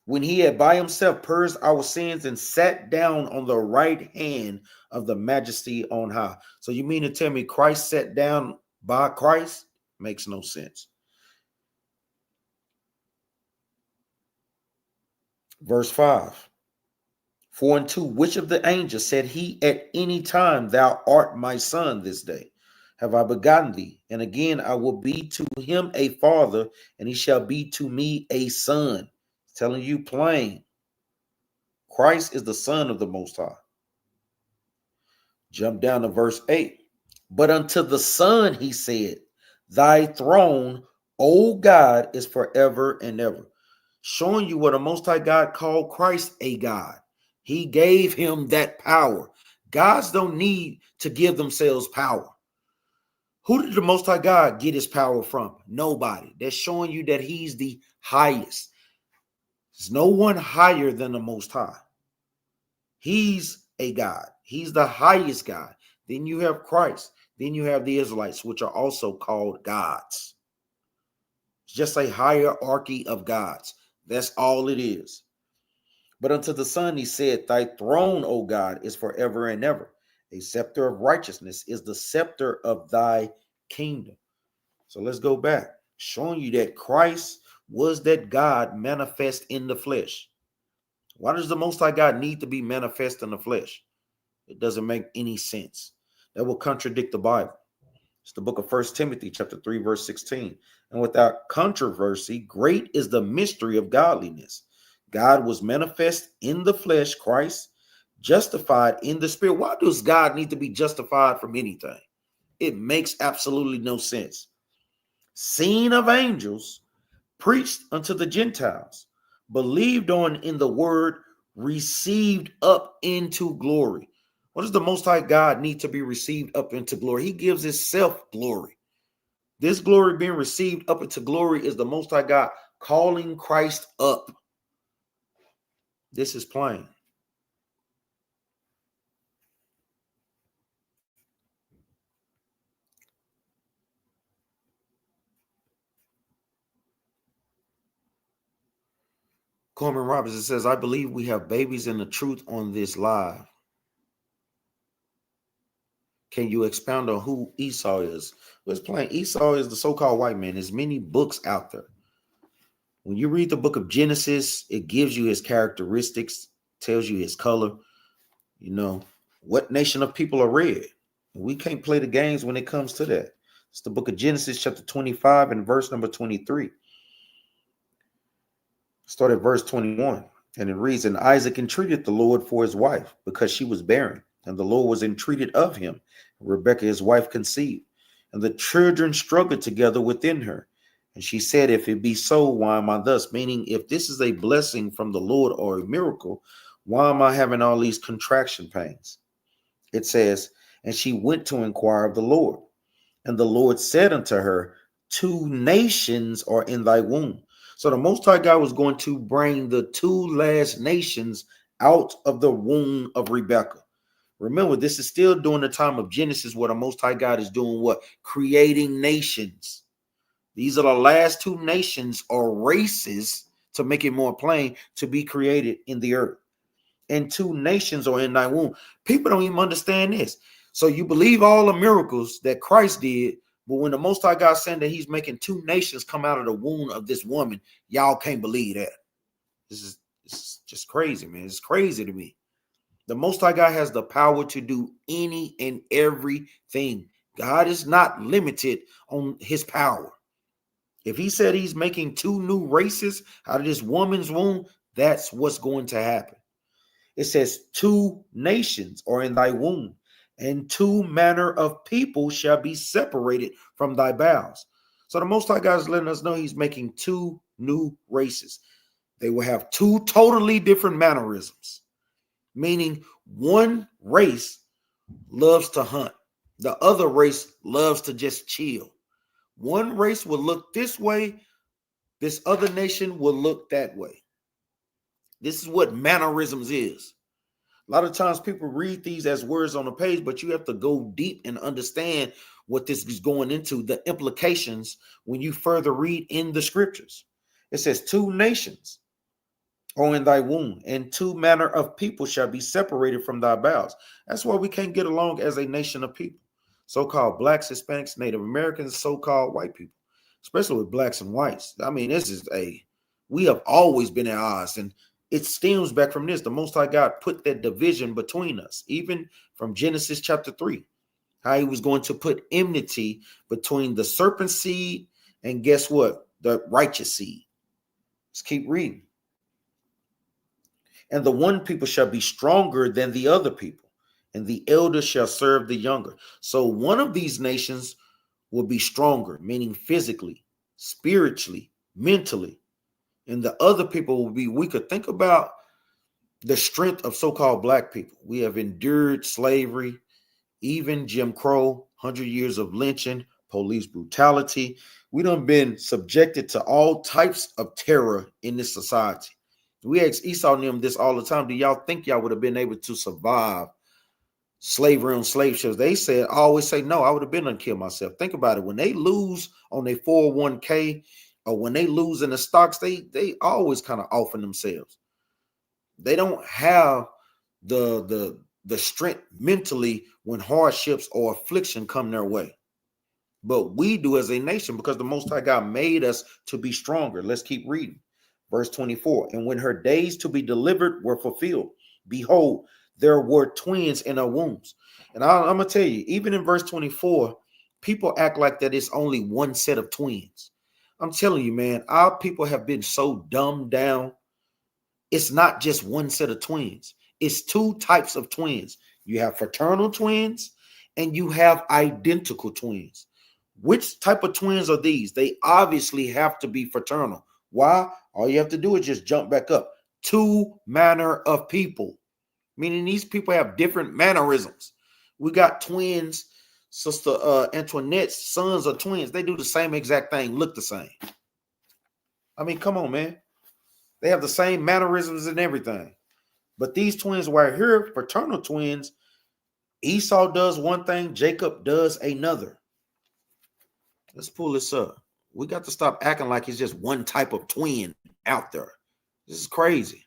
When he had by himself purged our sins and sat down on the right hand of the majesty on high. So you mean to tell me Christ sat down by Christ? Makes no sense. Verse 5. For unto which of the angels said he at any time, thou art my son, this day have I begotten thee? And again, I will be to him a father, and he shall be to me a son. Telling you plain. Christ is the Son of the Most High. Jump down to verse 8. But unto the Son he said, thy throne, O God, is forever and ever. Showing you what the Most High God called Christ a God. He gave him that power. Gods don't need to give themselves power. Who did the Most High God get his power from? Nobody. That's showing you that he's the highest. There's no one higher than the Most High. He's a God. He's the highest God. Then you have Christ. Then you have the Israelites, which are also called gods. It's just a hierarchy of gods. That's all it is. But unto the Son he said, thy throne, O God, is forever and ever. A scepter of righteousness is the scepter of thy kingdom. So let's go back, showing you that Christ was that God manifest in the flesh. Why does the Most High God need to be manifest in the flesh? It doesn't make any sense. That will contradict the Bible. It's the book of 1 Timothy chapter 3, verse 16. And without controversy, great is the mystery of godliness. God was manifest in the flesh, Christ, justified in the spirit. Why does God need to be justified from anything? It makes absolutely no sense. Seen of angels, preached unto the Gentiles, believed on in the word, received up into glory. What does the Most High God need to be received up into glory? He gives himself glory. This glory being received up into glory is the Most High God calling Christ up. This is plain. Coleman Robinson says, I believe we have babies in the truth on this live. Can you expound on who Esau is? Well, it's plain. Esau is the so-called white man. There's many books out there. When you read the book of Genesis, it gives you his characteristics, tells you his color, you know, what nation of people are red. We can't play the games when it comes to that. It's the book of Genesis, chapter 25, and verse number 23. Start at verse 21. And it reads, and Isaac entreated the Lord for his wife, because she was barren. And the Lord was entreated of him. Rebekah, his wife, conceived. And the children struggled together within her. And she said, if it be so, why am I thus? Meaning, if this is a blessing from the Lord or a miracle, why am I having all these contraction pains? It says, and she went to inquire of the Lord. And the Lord said unto her, 2 nations are in thy womb. So the Most High God was going to bring the 2 last nations out of the womb of Rebekah. Remember, this is still during the time of Genesis where the Most High God is doing what? Creating nations. These are the last 2 nations or races, to make it more plain, to be created in the earth. And 2 nations are in thy womb. People don't even understand this. So you believe all the miracles that Christ did, but when the Most High God saying that he's making 2 nations come out of the womb of this woman, y'all can't believe that. This is just crazy, man. It's crazy to me. The Most High God has the power to do any and everything. God is not limited on his power. If he said he's making 2 new races out of this woman's womb, that's what's going to happen. It says 2 nations are in thy womb, and 2 manner of people shall be separated from thy bowels. So the Most High God is letting us know he's making 2 new races. They will have 2 totally different mannerisms, meaning one race loves to hunt. The other race loves to just chill. One race will look this way. This other nation will look that way. This is what mannerisms is. A lot of times people read these as words on a page, but you have to go deep and understand what this is going into, the implications when you further read in the scriptures. It says 2 nations are in thy womb, and 2 manner of people shall be separated from thy bowels. That's why we can't get along as a nation of people. So-called blacks, Hispanics, Native Americans, so-called white people, especially with blacks and whites. I mean, we have always been at odds, and it stems back from this. The Most High God put that division between us, even from Genesis chapter 3, how he was going to put enmity between the serpent seed and guess what? The righteous seed. Let's keep reading. And the one people shall be stronger than the other people, and the elder shall serve the younger. So one of these nations will be stronger, meaning physically, spiritually, mentally, and the other people will be weaker. Think about the strength of so-called black people. We have endured slavery, even Jim Crow, 100 years of lynching, police brutality. We done been subjected to all types of terror in this society. We ask Esau and them this all the time. Do y'all think y'all would have been able to survive slavery on slave ships? They said, I always say, no, I would have been done kill myself. Think about it. When they lose on their 401k or when they lose in the stocks, they always kind of off in themselves. They don't have the strength mentally when hardships or affliction come their way. But we do as a nation because the Most High God made us to be stronger. Let's keep reading. Verse 24, and when her days to be delivered were fulfilled, behold, there were twins in her wombs. And I'm going to tell you, even in verse 24, people act like that it's only one set of twins. I'm telling you, man, our people have been so dumbed down. It's not just one set of twins. It's two types of twins. You have fraternal twins and you have identical twins. Which type of twins are these? They obviously have to be fraternal. Why? All you have to do is just jump back up. Two manner of people, meaning these people have different mannerisms. We got twins. Sister Antoinette's sons are twins. They do the same exact thing, look the same. I mean, come on, man. They have the same mannerisms and everything. But these twins right here, fraternal twins, Esau does one thing, Jacob does another. Let's pull this up. We got to stop acting like it's just one type of twin out there. This is crazy.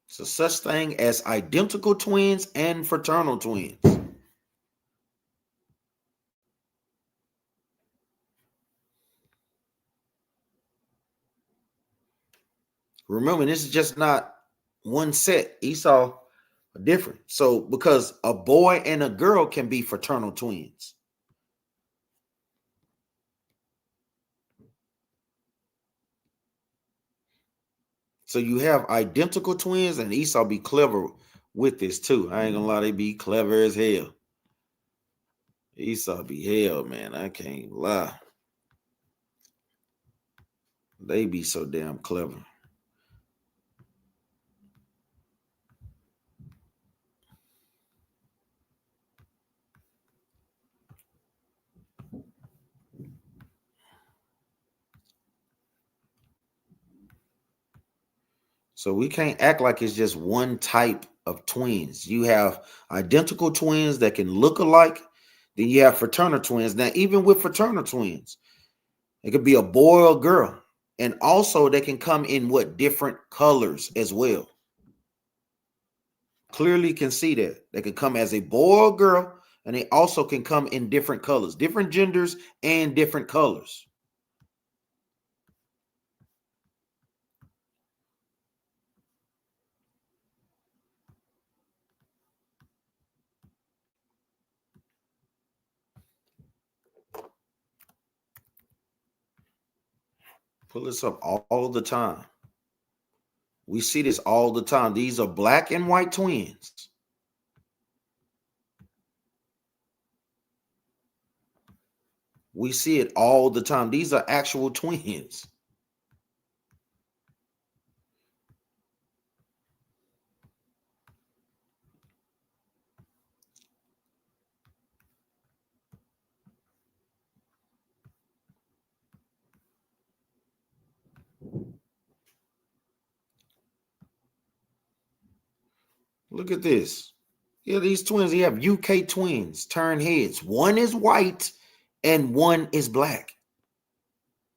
So such thing as identical twins and fraternal twins. Remember, this is just not one set. Esau are different. So because a boy and a girl can be fraternal twins. So you have identical twins, and Esau be clever with this too. I ain't gonna lie, they be clever as hell. Esau be hell, man. I can't lie. They be so damn clever. So we can't act like it's just one type of twins. You have identical twins that can look alike. Then you have fraternal twins. Now, even with fraternal twins, it could be a boy or a girl. And also they can come in what different colors as well. Clearly can see that. They can come as a boy or girl, and they also can come in different colors, different genders and different colors. Pull this up all the time. We see this all the time. These are black and white twins. We see it all the time. These are actual twins. Look at this. Yeah, these twins, you have UK twins, turn heads. One is white and one is black.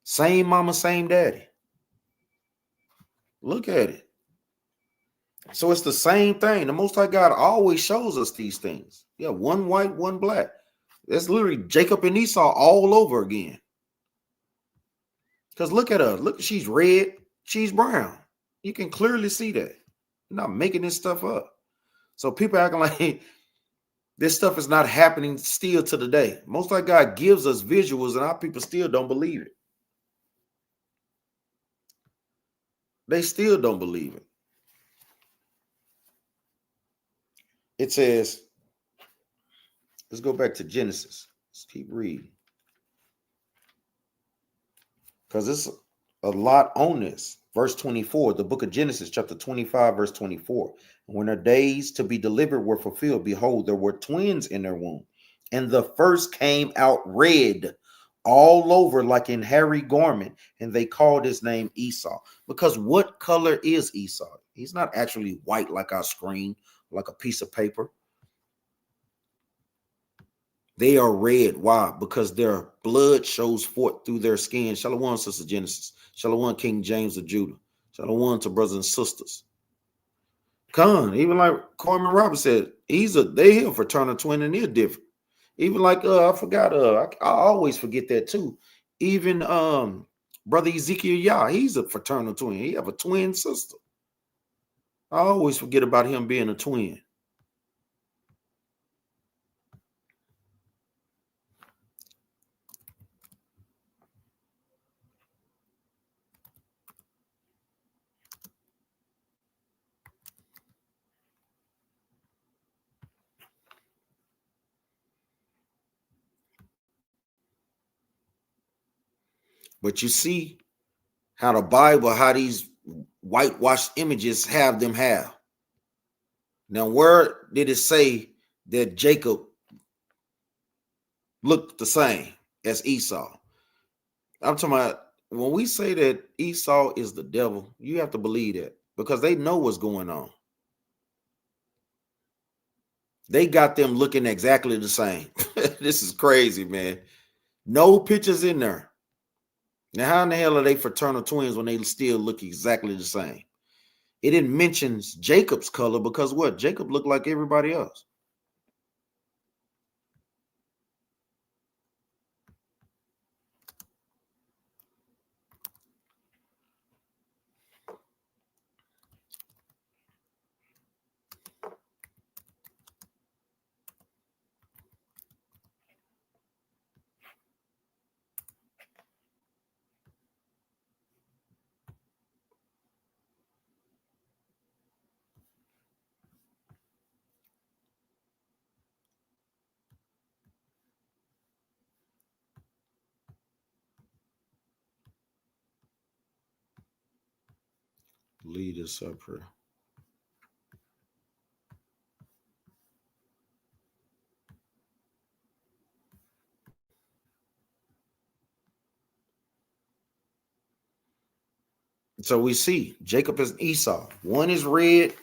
Same mama, same daddy. Look at it. So it's the same thing. The Most High God always shows us these things. Yeah, one white, one black. That's literally Jacob and Esau all over again. Because look at her. Look, she's red, she's brown. You can clearly see that. You're not making this stuff up. So people acting like this stuff is not happening still to the day. Most High God gives us visuals, and our people still don't believe it. They still don't believe it. It says, let's go back to Genesis. Let's keep reading. Because it's a lot on this. Verse 24, the book of Genesis, chapter 25, verse 24. When their days to be delivered were fulfilled, behold, there were twins in their womb. And the first came out red all over like in hairy garment. And they called his name Esau. Because what color is Esau? He's not actually white like our screen, like a piece of paper. They are red. Why? Because their blood shows forth through their skin. Shalom, Sister Genesis. Shalom, King James of Judah. Shalom to brothers and sisters. Even like Coleman Robert said, they here fraternal twin and they're different. Even like I forgot I always forget that too. Even brother Ezekiel Yah, he's a fraternal twin. He have a twin sister. I always forget about him being a twin. But you see how the Bible, how these whitewashed images have them have. Now, where did it say that Jacob looked the same as Esau? I'm talking about when we say that Esau is the devil, you have to believe that because they know what's going on. They got them looking exactly the same. This is crazy, man. No pictures in there. Now, how in the hell are they fraternal twins when they still look exactly the same? It didn't mention Jacob's color because what? Jacob looked like everybody else. Lead us up here. So we see Jacob is Esau. One is red.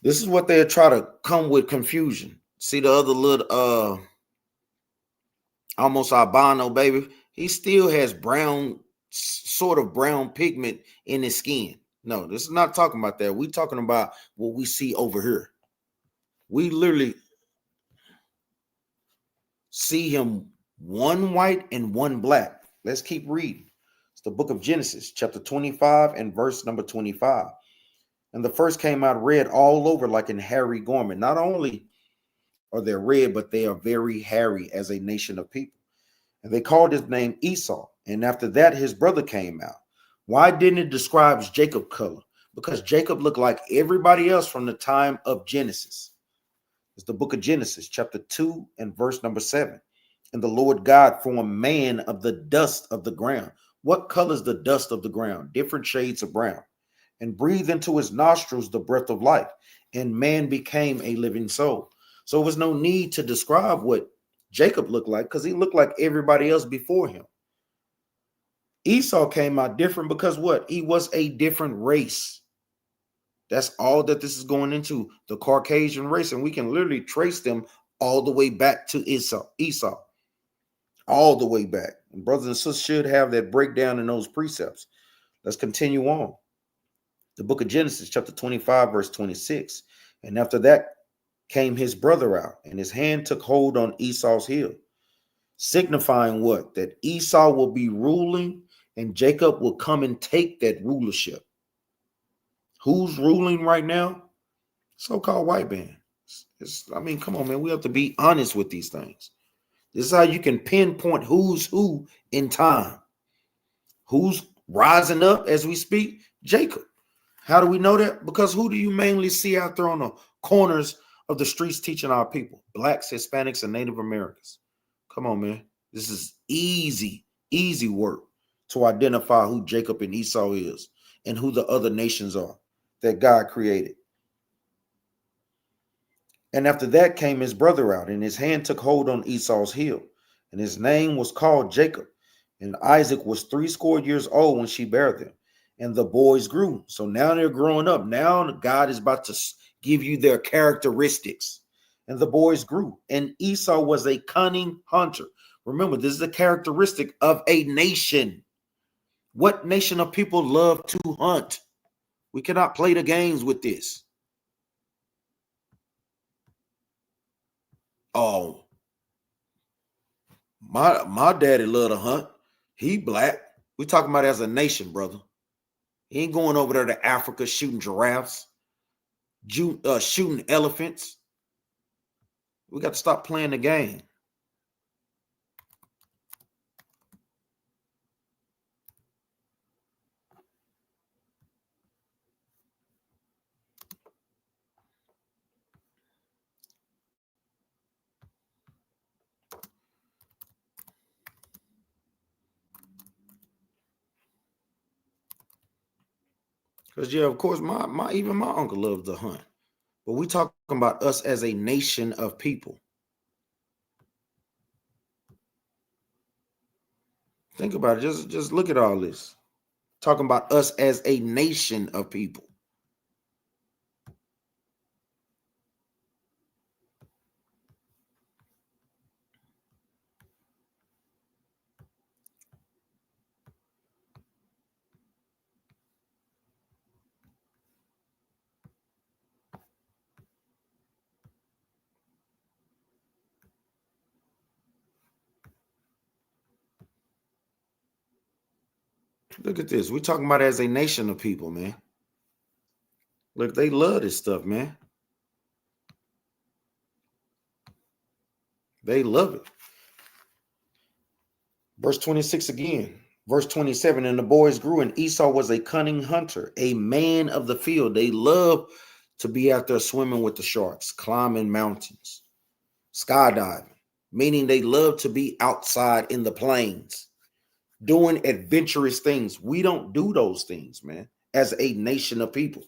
This is what they'll try to come with confusion. See the other little almost albino baby. He still has brown, sort of brown pigment in his skin. No, this is not talking about that. We're talking about what we see over here. We literally see him one white and one black. Let's keep reading. It's the book of Genesis, chapter 25 and verse number 25. And the first came out red all over like in hairy garment. Not only are they red, but they are very hairy as a nation of people. And they called his name Esau. And after that, his brother came out. Why didn't it describe Jacob's color? Because Jacob looked like everybody else from the time of Genesis. It's the book of Genesis, chapter 2 and verse number 7. And the Lord God formed man of the dust of the ground. What color is the dust of the ground? Different shades of brown. And breathed into his nostrils the breath of life. And man became a living soul. So there was no need to describe what Jacob looked like because he looked like everybody else before him. Esau came out different because what? He was a different race. That's all that this is going into, the Caucasian race. And we can literally trace them all the way back to Esau. All the way back. And brothers and sisters should have that breakdown in those precepts. Let's continue on. The book of Genesis, chapter 25, verse 26. And after that came his brother out, and his hand took hold on Esau's heel, signifying what? That Esau will be ruling and Jacob will come and take that rulership. Who's ruling right now? So-called white man. I mean, come on, man. We have to be honest with these things. This is how you can pinpoint who's who in time. Who's rising up as we speak? Jacob. How do we know that? Because who do you mainly see out there on the corners of the streets teaching our people? Blacks, Hispanics, and Native Americans. Come on, man. This is easy work to identify who Jacob and Esau is and who the other nations are that God created. And after that came his brother out, and his hand took hold on Esau's heel, and his name was called Jacob. And Isaac was 80 years old when she bare them, and the boys grew. So now they're growing up. Now God is about to give you their characteristics. And the boys grew, and Esau was a cunning hunter. Remember, this is a characteristic of a nation. What nation of people love to hunt? We cannot play the games with this. Oh, My daddy loved to hunt. He black. We talking about as a nation, brother. He ain't going over there to Africa shooting giraffes, shooting elephants. We got to stop playing the game. Because yeah, of course, even my uncle loves to hunt. But we talking about us as a nation of people. Think about it. Just look at all this. Talking about us as a nation of people. Look at this. We're talking about it as a nation of people, man. Look, they love this stuff, man. They love it. Verse 26 again. Verse 27, and the boys grew, and Esau was a cunning hunter, a man of the field. They love to be out there swimming with the sharks, climbing mountains, skydiving, meaning they love to be outside in the plains, doing adventurous things. We don't do those things, man, as a nation of people.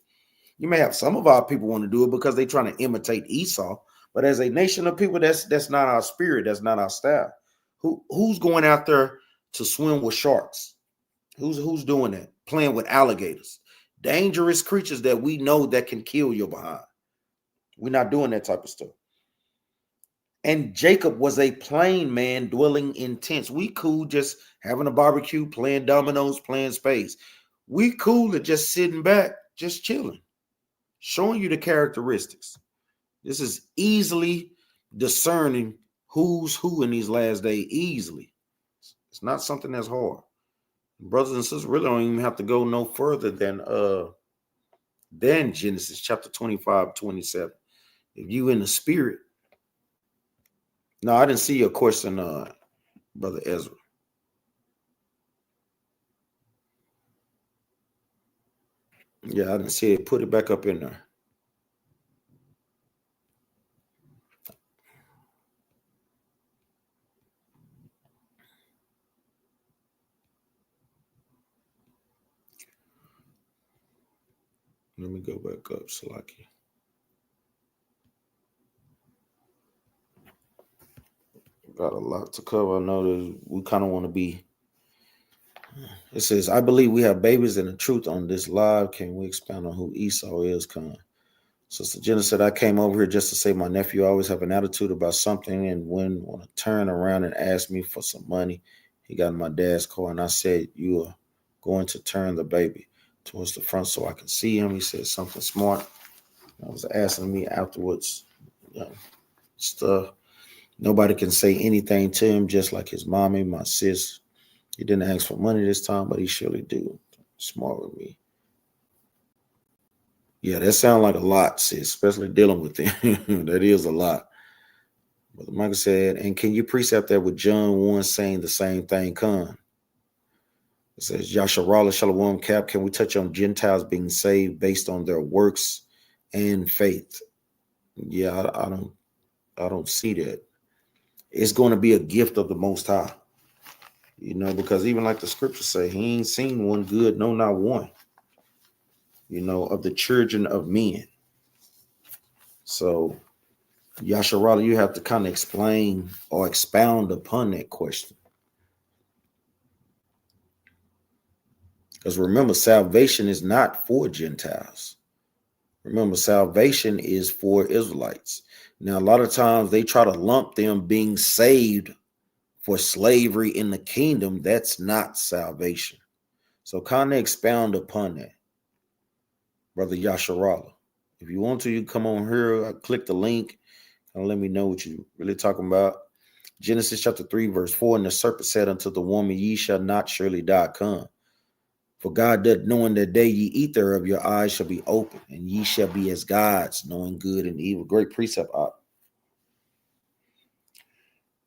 You may have some of our people want to do it because they're trying to imitate Esau, but as a nation of people, that's not our spirit. That's not our style. Who's going out there to swim with sharks? Who's doing that? Playing with alligators, dangerous creatures that we know that can kill your behind. We're not doing that type of stuff. And Jacob was a plain man dwelling in tents. We cool just having a barbecue, playing dominoes, playing spades. We cool at just sitting back, just chilling, showing you the characteristics. This is easily discerning who's who in these last days. Easily. It's not something that's hard. Brothers and sisters really don't even have to go no further than Genesis chapter 25, 27. If you in the spirit. No, I didn't see your question, Brother Ezra. Yeah, I didn't see it. Put it back up in there. Let me go back up, Salaki. Got a lot to cover. I know that we kind of want to be. It says, I believe we have babies in the truth on this live. Can we expound on who Esau is, Khan? Sister Jenna said, I came over here just to say my nephew always have an attitude about something and when want to turn around and ask me for some money. He got in my dad's car and I said, you are going to turn the baby towards the front so I can see him. He said something smart. I was asking me afterwards, stuff. Nobody can say anything to him, just like his mommy, my sis. He didn't ask for money this time, but he surely do. Smart with me. Yeah, that sounds like a lot, sis, especially dealing with him. That is a lot. Brother Michael said, and can you precept that with John 1 saying the same thing, Khan? It says, Yasharallah Shalom Cap, can we touch on Gentiles being saved based on their works and faith? Yeah, I don't see that. It's going to be a gift of the Most High. Because even like the scriptures say, he ain't seen one good, no, not one, of the children of men. So, Yasharallah, you have to kind of explain or expound upon that question. Because remember, salvation is not for Gentiles. Remember, salvation is for Israelites. Now, a lot of times they try to lump them being saved for slavery in the kingdom. That's not salvation. So kind of expound upon that, Brother Yasharallah. If you want to, you come on here, click the link, and let me know what you're really talking about. Genesis chapter 3, verse 4, and the serpent said unto the woman, ye shall not surely die. Come. For God doth knowing that day ye eat thereof, your eyes shall be open, and ye shall be as gods, knowing good and evil. Great precept.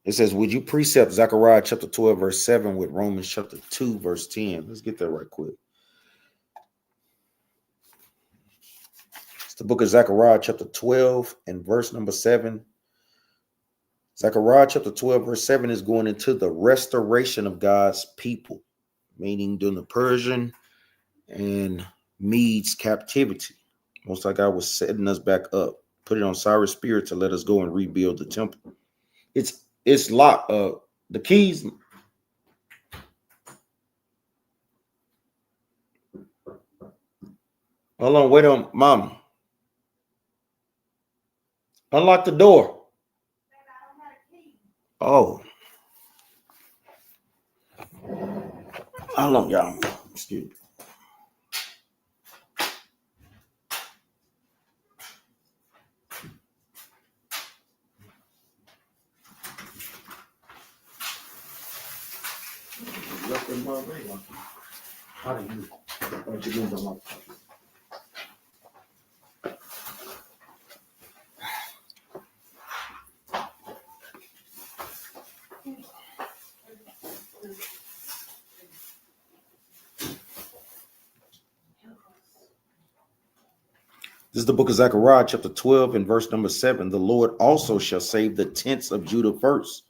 It says, would you precept Zechariah chapter 12, verse 7 with Romans chapter 2, verse 10? Let's get there right quick. It's the book of Zechariah chapter 12 and verse number 7. Zechariah chapter 12, verse 7 is going into the restoration of God's people, meaning during the Persian and Medes captivity. Most like God was setting us back up, put it on Cyrus' spirit to let us go and rebuild the temple. It's locked. The keys. Hold on, wait on, Mama. Unlock the door. Oh. Hold on, y'all. Excuse me. How do you? What you doing? This is the book of Zechariah, chapter 12, and verse number 7. The Lord also shall save the tents of Judah first,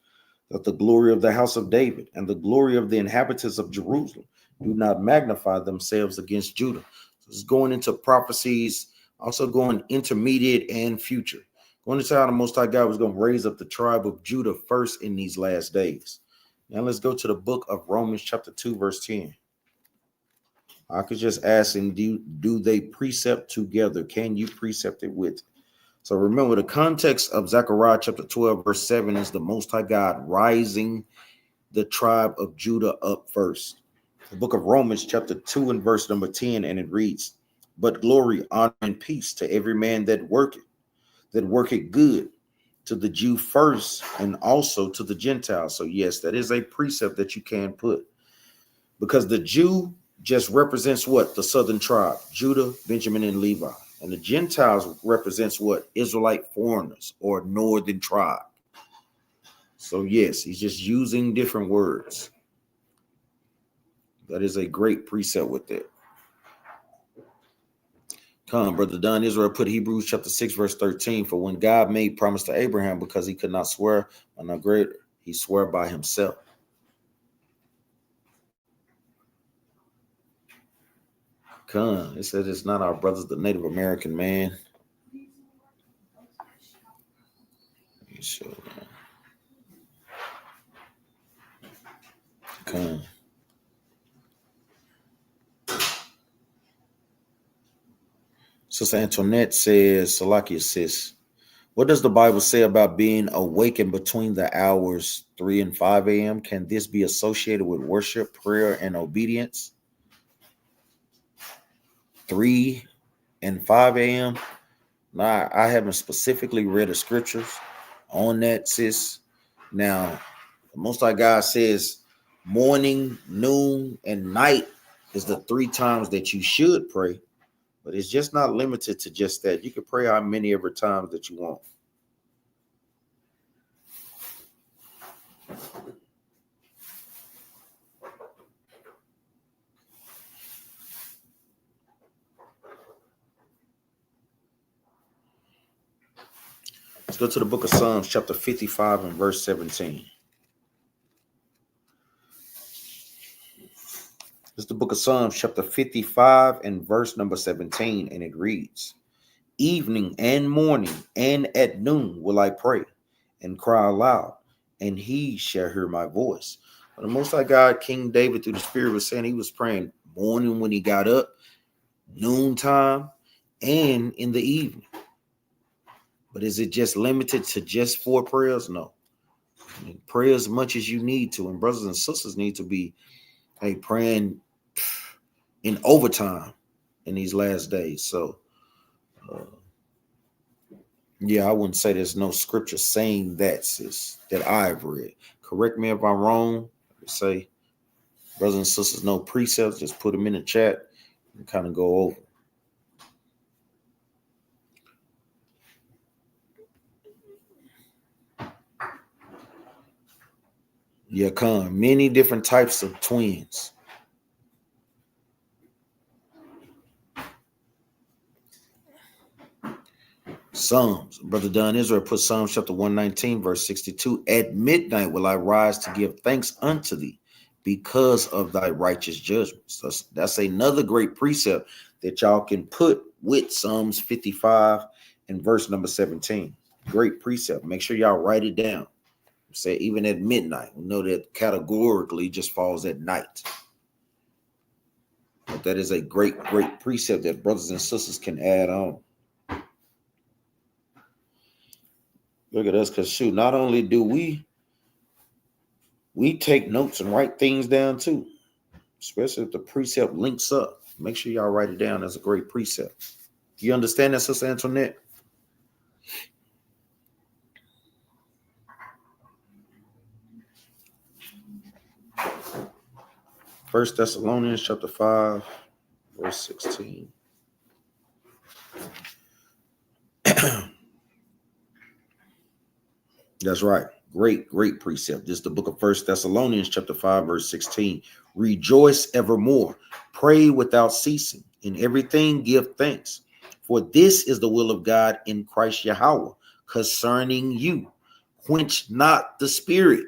that the glory of the house of David and the glory of the inhabitants of Jerusalem do not magnify themselves against Judah. So it's going into prophecies, also going intermediate and future. Going into how the Most High God was going to raise up the tribe of Judah first in these last days. Now let's go to the book of Romans, chapter 2, verse 10. I could just ask him, do they precept together? Can you precept it with? So remember, the context of Zechariah chapter 12, verse 7 is the Most High God rising the tribe of Judah up first. The book of Romans chapter 2 and verse number 10, and it reads, but glory, honor, and peace to every man that worketh good, to the Jew first, and also to the Gentiles. So yes, that is a precept that you can put, because the Jew just represents what? The southern tribe, Judah, Benjamin, and Levi. And the Gentiles represents what? Israelite foreigners or northern tribe. So yes, he's just using different words. That is a great precept with that. Come, Brother Don. Israel put Hebrews chapter 6, verse 13. For when God made promise to Abraham, because he could not swear on a greater, he swore by himself. Come, it says it's not our brothers, the Native American man. Sure. Come. Sister Antoinette says, Salakia sis, what does the Bible say about being awakened between the hours 3 and 5 a.m.? Can this be associated with worship, prayer, and obedience? 3 and 5 a.m.? Now, I haven't specifically read the scriptures on that, sis. Now, the Most High God says morning, noon, and night is the 3 times that you should pray. But it's just not limited to just that. You can pray how many ever times that you want. Let's go to the book of Psalms, chapter 55 and verse 17. It's the book of Psalms, chapter 55 and verse number 17, and it reads, evening and morning and at noon will I pray and cry aloud, and he shall hear my voice. But the Most High God, King David, through the Spirit, was saying he was praying morning when he got up, noontime, and in the evening. But is it just limited to just 4 prayers? No. I mean, pray as much as you need to, and brothers and sisters need to be praying in overtime in these last days. So Yeah, I wouldn't say there's no scripture saying that, sis, that I've read. Correct me if I'm wrong. Say, brothers and sisters, no precepts. Just put them in the chat and kind of go over. Yeah, come. Many different types of twins. Psalms. Brother Don Israel put Psalms chapter 119, verse 62. At midnight will I rise to give thanks unto thee because of thy righteous judgments. That's another great precept that y'all can put with Psalms 55 and verse number 17. Great precept. Make sure y'all write it down. Say even at midnight. We know that categorically just falls at night. But that is a great precept that brothers and sisters can add on. Look at us, because shoot, not only do we take notes and write things down too, especially if the precept links up. Make sure y'all write it down. That's a great precept. You understand that, Sister Antoinette? First Thessalonians chapter 5, verse 16. That's right. Great precept. This is the book of First Thessalonians chapter 5, verse 16. Rejoice evermore. Pray without ceasing. In everything give thanks. For this is the will of God in Christ Yahweh concerning you. Quench not the spirit.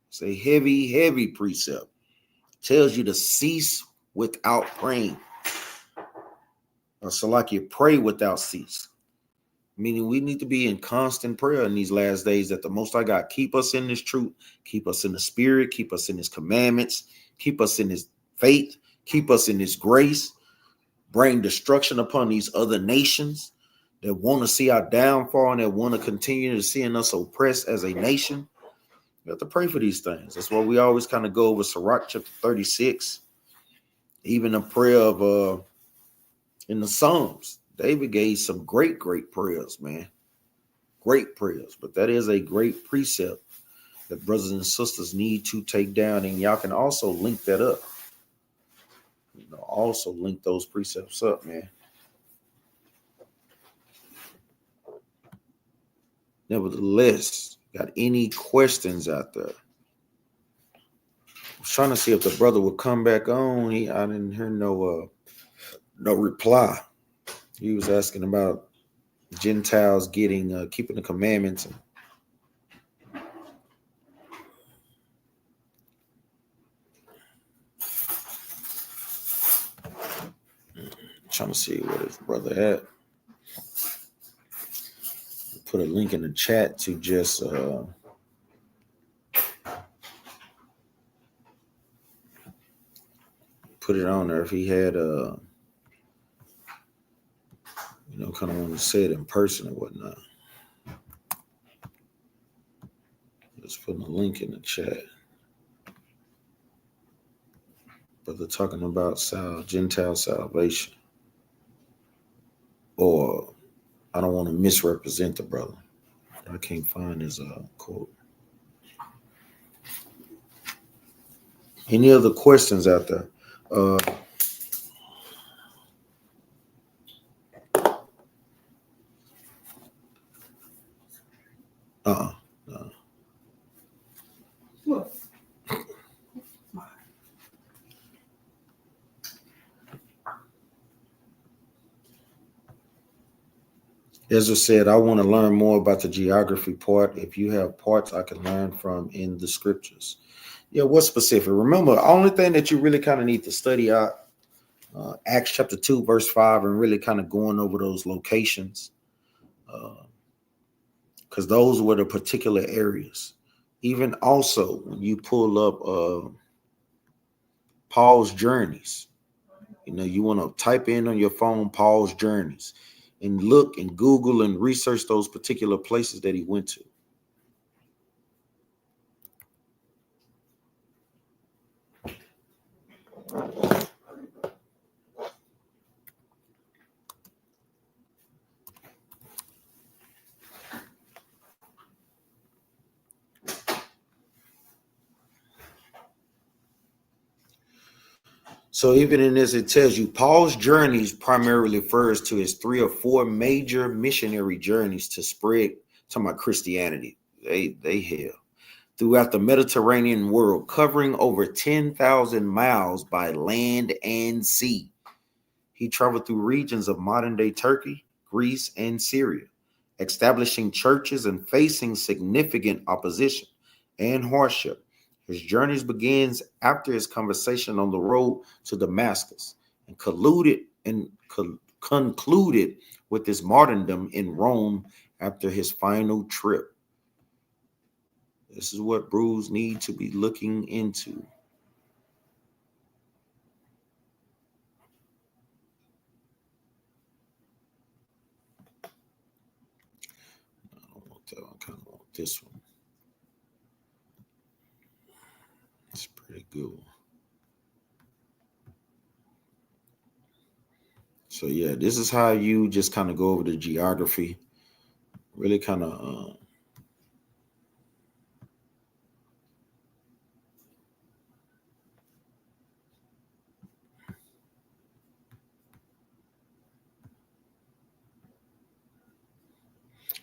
It's a heavy precept. Tells you to cease without praying. So like you pray without cease. Meaning we need to be in constant prayer in these last days that the Most High God keep us in this truth, keep us in the spirit, keep us in his commandments, keep us in his faith, keep us in his grace, bring destruction upon these other nations that want to see our downfall and that want to continue to seeing us oppressed as a nation. We have to pray for these things. That's why we always kind of go over Sirach chapter 36, even a prayer of in the Psalms. David gave some great prayers, man. Great prayers. But that is a great precept that brothers and sisters need to take down. And y'all can also link that up. Also link those precepts up, man. Nevertheless, got any questions out there? I was trying to see if the brother would come back on. I didn't hear no reply. He was asking about Gentiles getting keeping the commandments. Trying to see what his brother had. Put a link in the chat to just put it on there if he had kind of want to say it in person or whatnot. Just putting a link in the chat. But they're talking about Gentile salvation. Or I don't want to misrepresent the brother. I can't find his quote. Any other questions out there? Ezra said, I want to learn more about the geography part. If you have parts I can learn from in the scriptures. Yeah, what's specific? Remember, the only thing that you really kind of need to study out, Acts chapter 2, verse 5, and really kind of going over those locations. Because those were the particular areas. Even also, when you pull up Paul's journeys, you want to type in on your phone Paul's journeys and look and Google and research those particular places that he went to. So even in this, it tells you Paul's journeys primarily refers to his 3 or 4 major missionary journeys to spread, talking about Christianity. They held throughout the Mediterranean world, covering over 10,000 miles by land and sea. He traveled through regions of modern-day Turkey, Greece, and Syria, establishing churches and facing significant opposition and hardship. His journeys begins after his conversation on the road to Damascus and concluded with his martyrdom in Rome after his final trip. This is what Bruce need to be looking into. I don't want that. I kind of want this one. It's pretty good. So yeah, this is how you just kind of go over the geography. Really kind of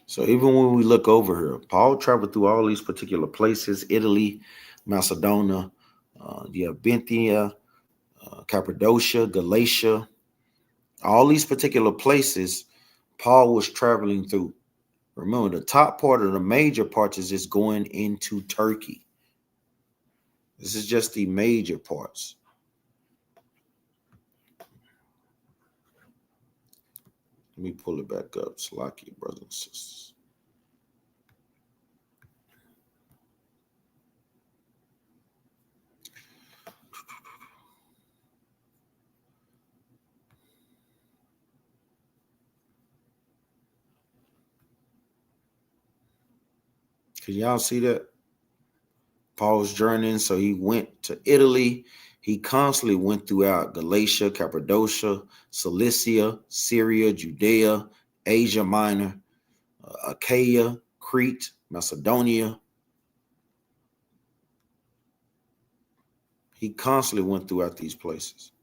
so even when we look over here, Paul traveled through all these particular places: Italy, Macedonia, you have Bithynia, Cappadocia, Galatia. All these particular places, Paul was traveling through. Remember, the top part of the major parts is just going into Turkey. This is just the major parts. Let me pull it back up. Slocky, brothers and sisters. Can y'all see that? Paul's journeying. So he went to Italy. He constantly went throughout Galatia, Cappadocia, Cilicia, Syria, Judea, Asia Minor, Achaia, Crete, Macedonia. He constantly went throughout these places.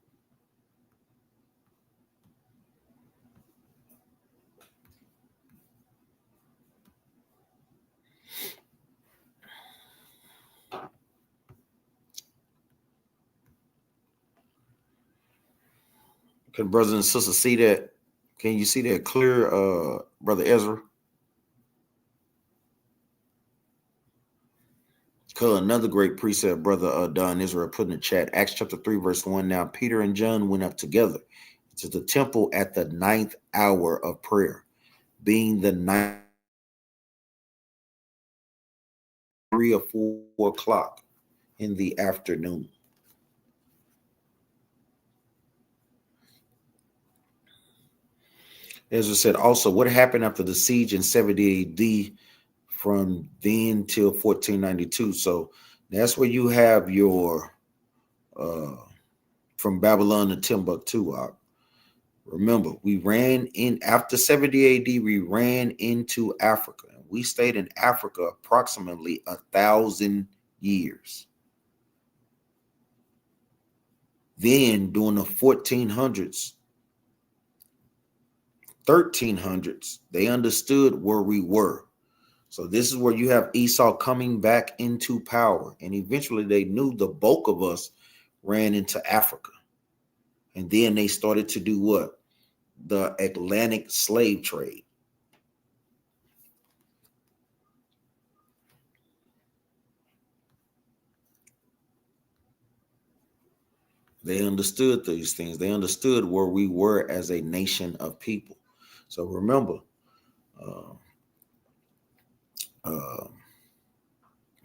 Can brothers and sisters see that? Can you see that clear, Brother Ezra? Another great precept, Brother Don Israel put in the chat. Acts chapter 3, verse 1. Now Peter and John went up together to the temple at the 9th hour of prayer, being the 9th, 3 or 4 o'clock in the afternoon. Ezra said also, what happened after the siege in 70 AD from then till 1492? So that's where you have your from Babylon to Timbuktu. Remember, we ran in after 70 AD, we ran into Africa. We stayed in Africa approximately 1,000 years. Then during the 1400s, 1300s, they understood where we were. So this is where you have Esau coming back into power. And eventually they knew the bulk of us ran into Africa. And then they started to do what? The Atlantic slave trade. They understood these things. They understood where we were as a nation of people. So remember,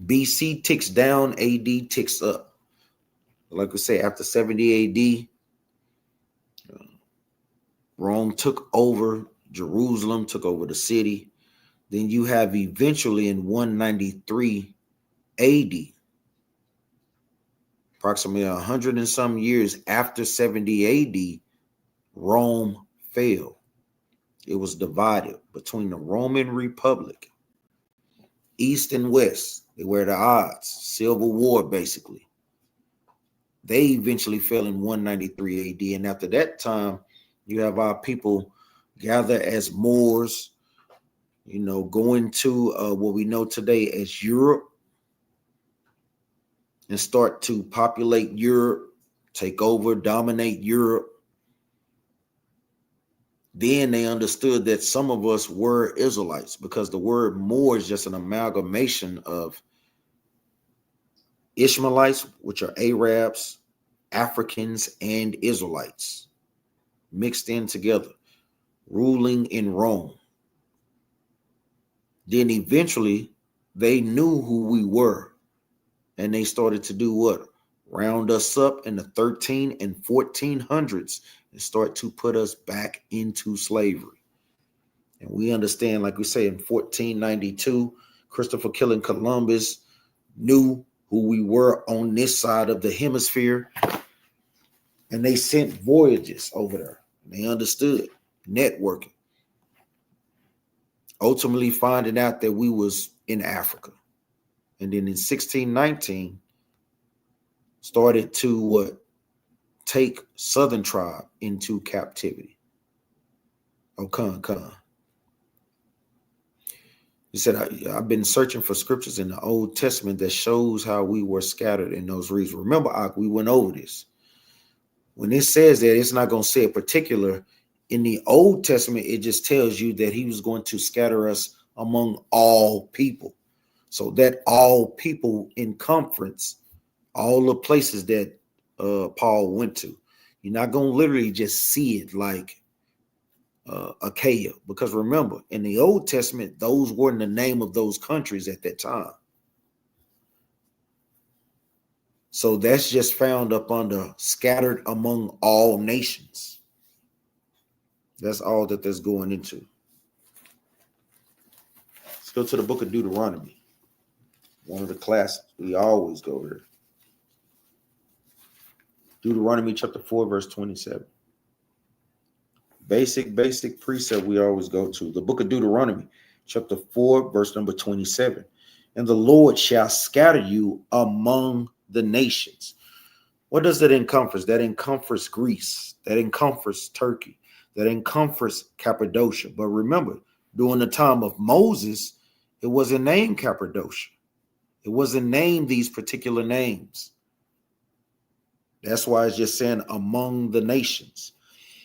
BC ticks down, AD ticks up. Like we say, after 70 AD, Rome took over Jerusalem, took over the city. Then you have eventually in 193 AD, approximately 100 and some years after 70 AD, Rome fell. It was divided between the Roman Republic, East and West. They were at odds, civil war basically. They eventually fell in 193 AD. And after that time, you have our people gather as Moors, going to what we know today as Europe, and start to populate Europe, take over, dominate Europe. Then they understood that some of us were Israelites, because the word Moor is just an amalgamation of Ishmaelites, which are Arabs, Africans, and Israelites mixed in together, ruling in Rome. Then eventually they knew who we were, and they started to do what? Round us up in the 13 and 1400s and start to put us back into slavery. And we understand, like we say, in 1492, Christopher Columbus knew who we were on this side of the hemisphere, and they sent voyages over there. They understood networking, ultimately finding out that we was in Africa. And then in 1619, started to take Southern tribe into captivity. Khan. He said, I've been searching for scriptures in the Old Testament that shows how we were scattered in those regions. Remember, we went over this. When it says that, it's not going to say a particular. In the Old Testament, it just tells you that he was going to scatter us among all people. So that all people in conference, all the places that Paul went to, you're not going to literally just see it like Achaia, because remember, in the Old Testament, those weren't the name of those countries at that time. So that's just found up under scattered among all nations. That's all that that's going into. Let's go to the book of Deuteronomy. One of the classics. We always go there. Deuteronomy chapter 4, verse 27. Basic precept we always go to. The book of Deuteronomy, chapter 4, verse number 27. And the Lord shall scatter you among the nations. What does that encompass? That encompasses Greece. That encompasses Turkey. That encompasses Cappadocia. But remember, during the time of Moses, it wasn't named Cappadocia. It wasn't named these particular names. That's why it's just saying among the nations.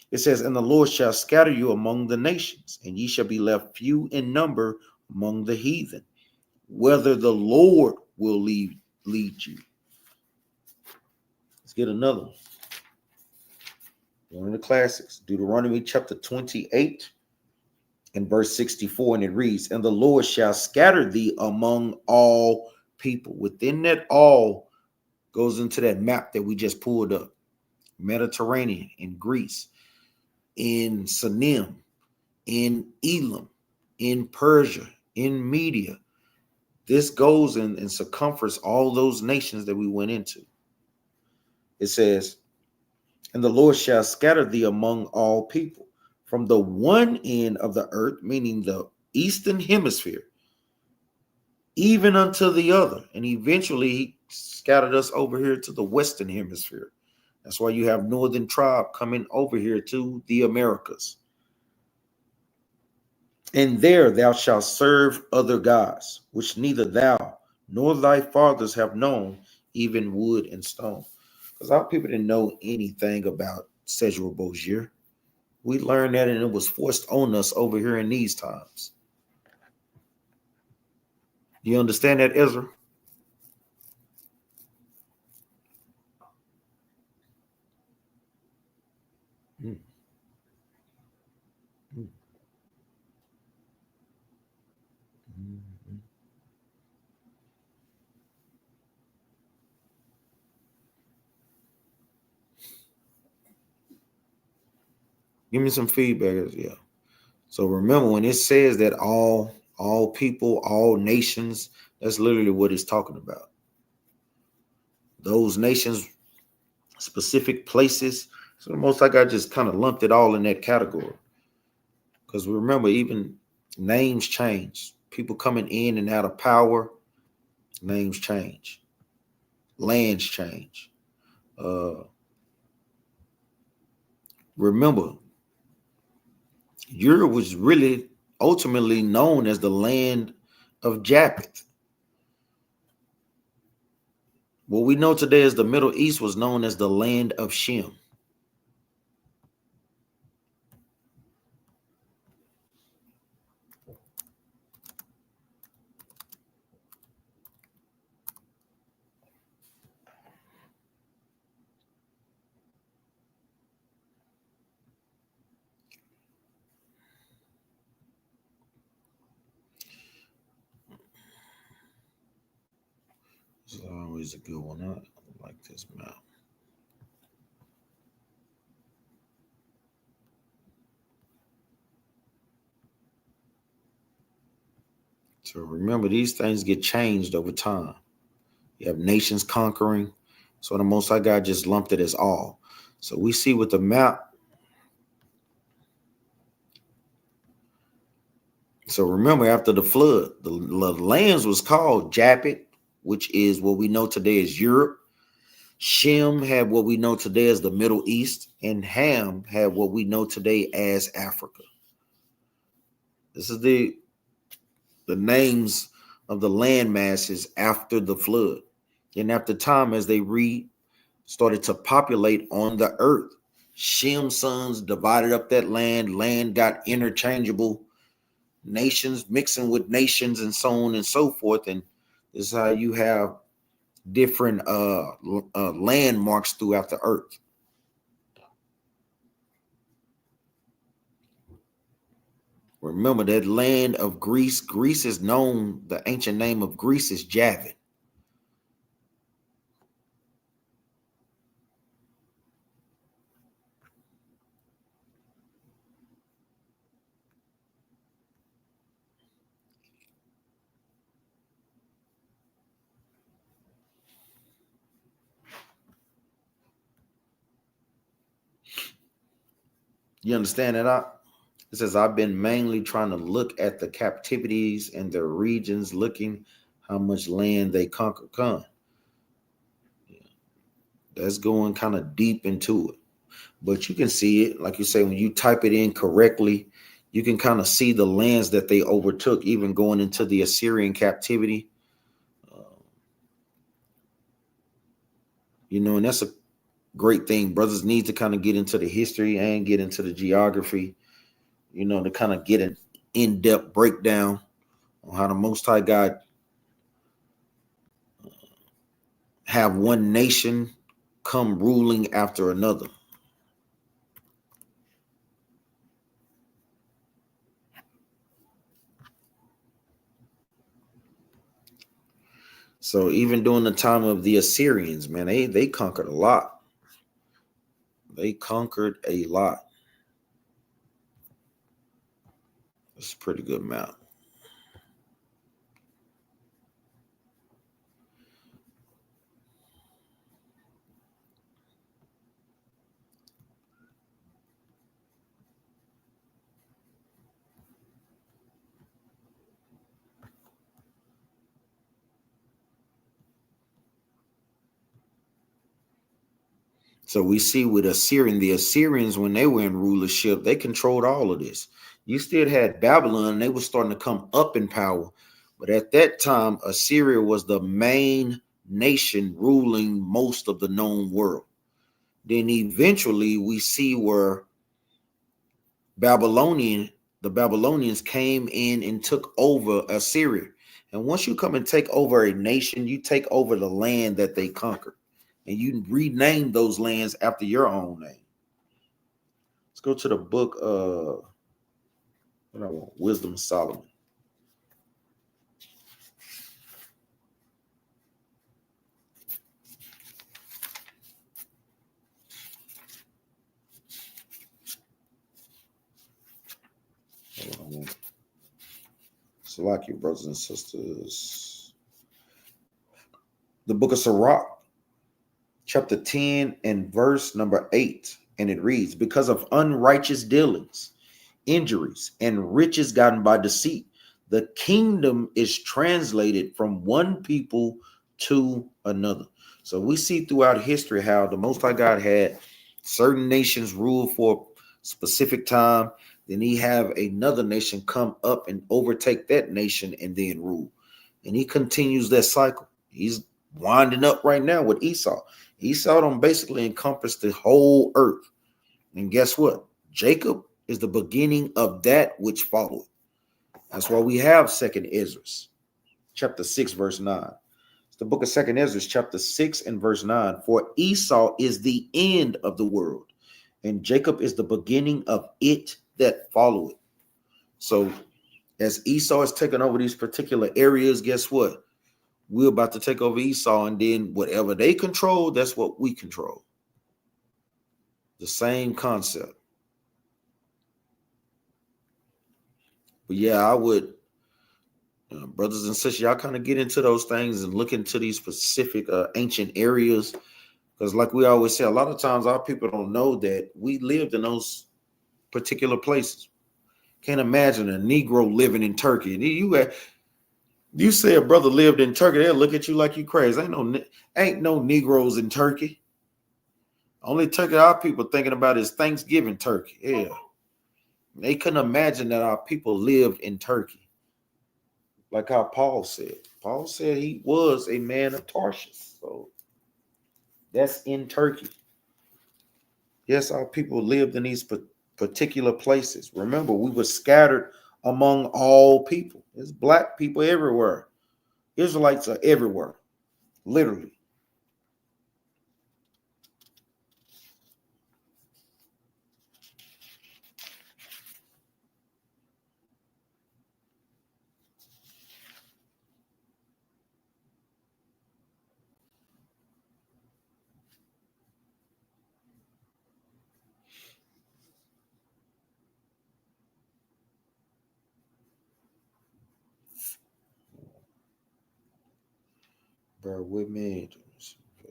It says, and the Lord shall scatter you among the nations, and ye shall be left few in number among the heathen, whether the Lord will lead you. Let's get another one. One of the classics, Deuteronomy chapter 28 and verse 64, and it reads, and the Lord shall scatter thee among all people. Within that all goes into that map that we just pulled up. Mediterranean, in Greece, in Sinim, in Elam, in Persia, in Media. This goes in circumference all those nations that we went into. It says, and the Lord shall scatter thee among all people, from the one end of the earth, meaning the eastern hemisphere, even unto the other. And eventually he scattered us over here to the western hemisphere. That's why you have northern tribe coming over here to the Americas. And there thou shalt serve other gods, which neither thou nor thy fathers have known, even wood and stone. Because our people didn't know anything about Cedral Bozier. We learned that, and it was forced on us over here in these times. You understand that, Ezra? Give me some feedback. Yeah. So remember, when it says that all people, all nations, that's literally what it's talking about. Those nations, specific places. So the most like I just kind of lumped it all in that category. Because remember, even names change. People coming in and out of power, names change. Lands change. Remember, Europe was really ultimately known as the land of Japheth. What we know today as the Middle East was known as the land of Shem. This is always a good one. I like this map. So remember, these things get changed over time. You have nations conquering. So the Most High God just lumped it as all. So we see with the map. So remember, after the flood, the lands was called Japheth, which is what we know today as Europe. Shem had what we know today as the Middle East, and Ham had what we know today as Africa. This is the names of the land masses after the flood. And after time, as they started to populate on the earth, Shem's sons divided up that land. Land got interchangeable, nations mixing with nations, and so on and so forth. And this is how you have different landmarks throughout the earth. Remember that land of Greece. Greece is known, the ancient name of Greece is Javan. You understand that? It says, I've been mainly trying to look at the captivities and their regions, looking how much land they conquer. That's going kind of deep into it. But you can see it, like you say, when you type it in correctly, you can kind of see the lands that they overtook, even going into the Assyrian captivity. And that's a great thing. Brothers need to kind of get into the history and get into the geography, to kind of get an in-depth breakdown on how the Most High God have one nation come ruling after another. So even during the time of the Assyrians, man, they conquered a lot. They conquered a lot. It's a pretty good map. So we see with the Assyrians, when they were in rulership, they controlled all of this. You still had Babylon, and they were starting to come up in power. But at that time, Assyria was the main nation ruling most of the known world. Then eventually we see where the Babylonians came in and took over Assyria. And once you come and take over a nation, you take over the land that they conquered. And you rename those lands after your own name. Let's go to the book of Wisdom of Solomon. So like you, brothers and sisters. The book of Sirach, chapter 10 and verse number 8. And it reads, because of unrighteous dealings, injuries, and riches gotten by deceit, the kingdom is translated from one people to another. So we see throughout history how the Most High God had certain nations rule for a specific time. Then he have another nation come up and overtake that nation and then rule. And he continues that cycle. He's winding up right now with Esau. Esau don't basically encompass the whole earth. And guess what? Jacob is the beginning of that which followed. That's why we have Second Ezra, chapter 6, verse 9. It's the book of Second Ezra, chapter 6 and verse 9. For Esau is the end of the world, and Jacob is the beginning of it that followeth. So as Esau is taking over these particular areas, guess what? We're about to take over Esau, and then whatever they control, that's what we control. The same concept. But yeah, I would, brothers and sisters, y'all kind of get into those things and look into these specific ancient areas. Because like we always say, a lot of times our people don't know that we lived in those particular places. Can't imagine a Negro living in Turkey. You say a brother lived in Turkey, they'll look at you like you crazy. Ain't no Negroes in Turkey. Only turkey our people thinking about is Thanksgiving turkey. Yeah. They couldn't imagine that our people lived in Turkey. Like how Paul said. Paul said he was a man of Tarshish. So that's in Turkey. Yes, our people lived in these particular places. Remember, we were scattered among all people. There's black people everywhere. Israelites are everywhere. Literally. Bear with me. This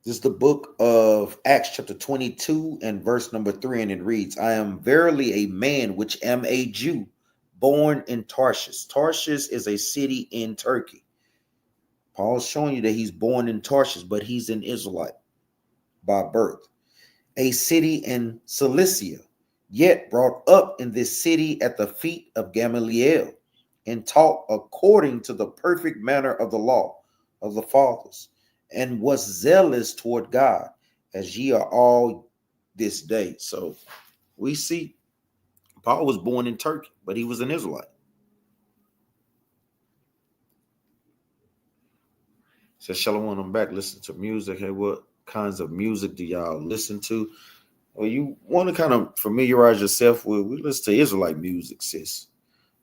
is the book of Acts chapter 22 and verse number 3, and it reads, I am verily a man which am a Jew, born in Tarshish. Tarshish is a city in Turkey. Paul's showing you that he's born in Tarshish, but he's an Israelite by birth. A city in Cilicia, yet brought up in this city at the feet of Gamaliel, and taught according to the perfect manner of the law of the fathers, and was zealous toward God, as ye are all this day. So we see Paul was born in Turkey, but he was an Israelite. So Shalom, I'm back. Listen to music. Hey, what kinds of music do y'all listen to? Well, you want to kind of familiarize yourself with, we listen to Israelite music, sis.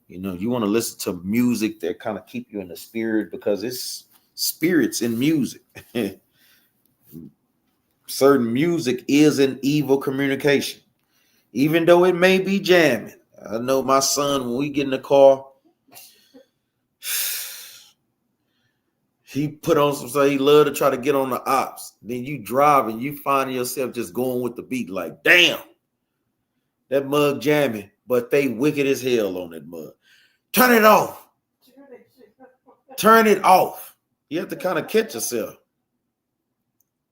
You know, you want to listen to music that kind of keep you in the spirit, because it's spirits in music. Certain music is an evil communication, even though it may be jamming. I know my son, when we get in the car, he put on some stuff. He love to try to get on the ops. Then you drive and you find yourself just going with the beat, like, damn, that mug jamming, but they wicked as hell on that mug. Turn it off. Turn it off. You have to kind of catch yourself.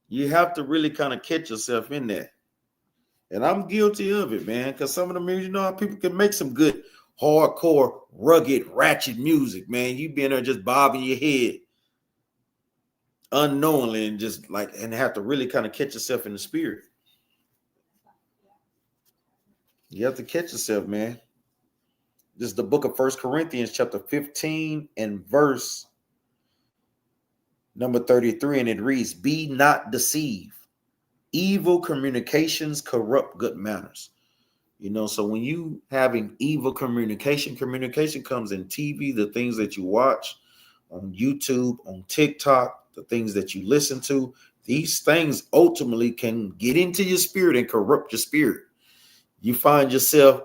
You have to really kind of catch yourself in there. And I'm guilty of it, man, because some of the music, you know how people can make some good, hardcore, rugged, ratchet music, man. You be in there just bobbing your head unknowingly and just like, and have to really kind of catch yourself in the spirit. You have to catch yourself, man. This is the book of 1 Corinthians chapter 15 and verse number 33, and it reads, be not deceived. Evil communications corrupt good manners. You know, so when you having evil communication comes in TV, the things that you watch on YouTube, on TikTok, the things that you listen to, these things ultimately can get into your spirit and corrupt your spirit. You find yourself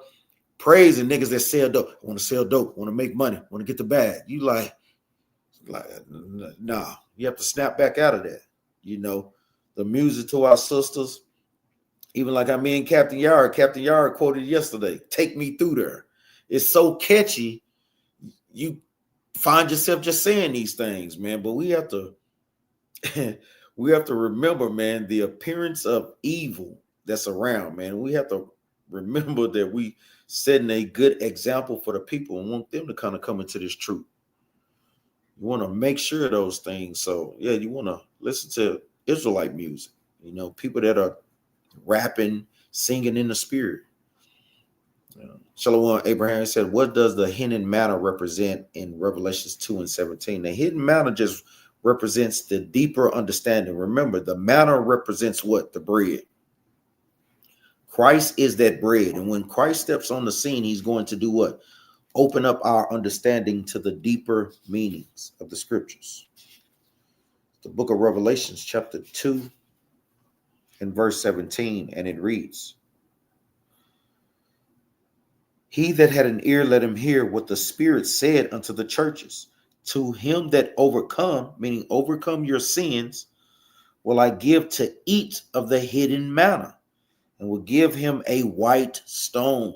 praising niggas that sell dope. I want to sell dope, want to make money, want to get the bag. You like, nah, you have to snap back out of that. You know, the music to our sisters, Even like I mean, Captain Yard quoted yesterday, "Take me through there." It's so catchy. You find yourself just saying these things, man. But we have to we have to remember, man, the appearance of evil that's around, man. We have to remember that we setting a good example for the people and want them to kind of come into this truth. You want to make sure of those things. So yeah, you want to listen to Israelite music. You know, people that are rapping, singing in the spirit. Shalom Abraham said, "What does the hidden manna represent in Revelations 2:17?" The hidden manna just represents the deeper understanding. Remember, the manna represents what? The bread. Christ is that bread. And when Christ steps on the scene, he's going to do what? Open up our understanding to the deeper meanings of the scriptures. The book of Revelations, chapter 2 and verse 17, and it reads, "He that had an ear, let him hear what the Spirit said unto the churches. To him that overcome," meaning overcome your sins, "will I give to eat of the hidden manna, and will give him a white stone,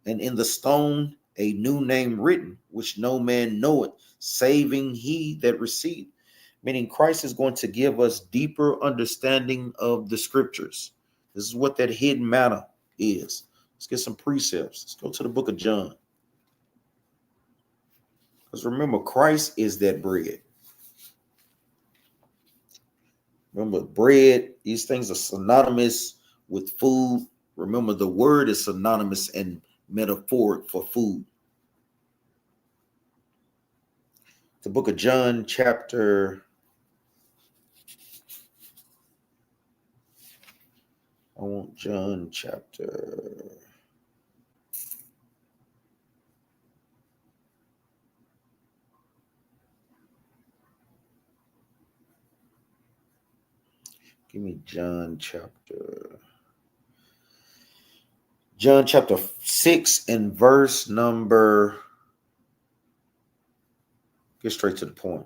and in the stone a new name written, which no man knoweth, saving he that received." Meaning Christ is going to give us deeper understanding of the scriptures. This is what that hidden manna is. Let's get some precepts. Let's go to the book of John. Because remember, Christ is that bread. Remember, bread, these things are synonymous with food. Remember, the word is synonymous and metaphoric for food. The book of John, chapter, John chapter 6 and verse number, get straight to the point,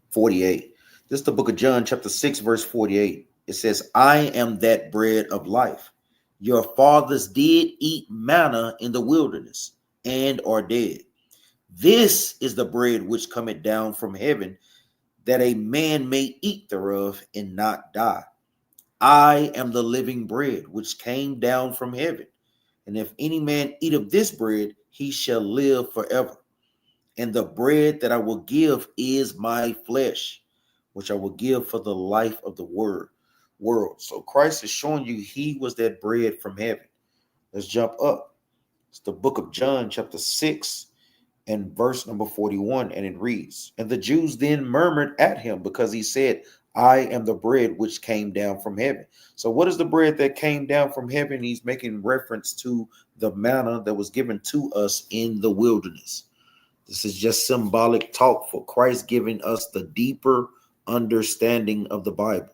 48. This is the book of John, chapter 6, verse 48. It says, "I am that bread of life. Your fathers did eat manna in the wilderness and are dead. This is the bread which cometh down from heaven, that a man may eat thereof and not die. I am the living bread which came down from heaven. And if any man eat of this bread, he shall live forever. And the bread that I will give is my flesh, which I will give for the life of the world." So Christ is showing you he was that bread from heaven. Let's jump up. It's the book of John, chapter 6 and verse number 41, and it reads, "And the Jews then murmured at him because he said, I am the bread which came down from heaven." So what is the bread that came down from heaven? He's making reference to the manna that was given to us in the wilderness. This is just symbolic talk for Christ giving us the deeper understanding of the Bible.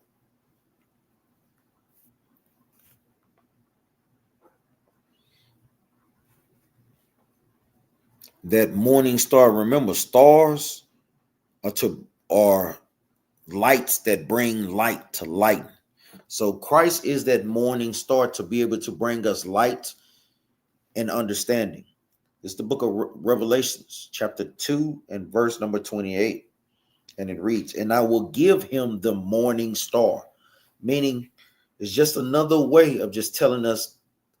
That morning star, remember, stars are lights that bring light to light. So Christ is that morning star to be able to bring us light and understanding. It's the book of Revelations, chapter 2 and verse number 28. And it reads, "And I will give him the morning star," meaning it's just another way of just telling us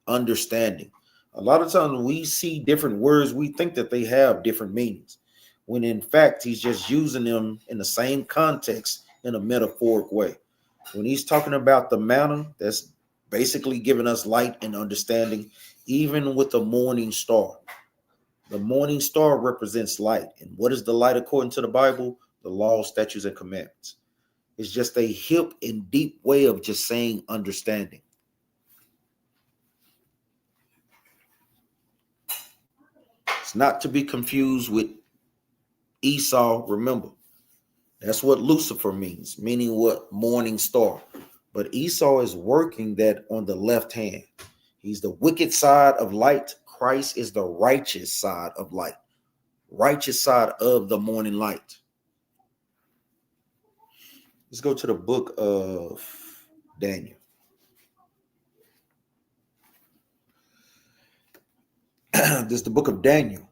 understanding. A lot of times when we see different words, we think that they have different meanings, when in fact, he's just using them in the same context in a metaphoric way. When he's talking about the manna, that's basically giving us light and understanding, even with the morning star. The morning star represents light. And what is the light according to the Bible? The law, statutes, and commandments. It's just a hip and deep way of just saying understanding. It's not to be confused with Esau. Remember, that's what Lucifer means, meaning what? Morning star. But Esau is working that on the left hand. He's the wicked side of light. Christ is the righteous side of light, righteous side of the morning light. Let's go to the book of Daniel. This is the book of Daniel,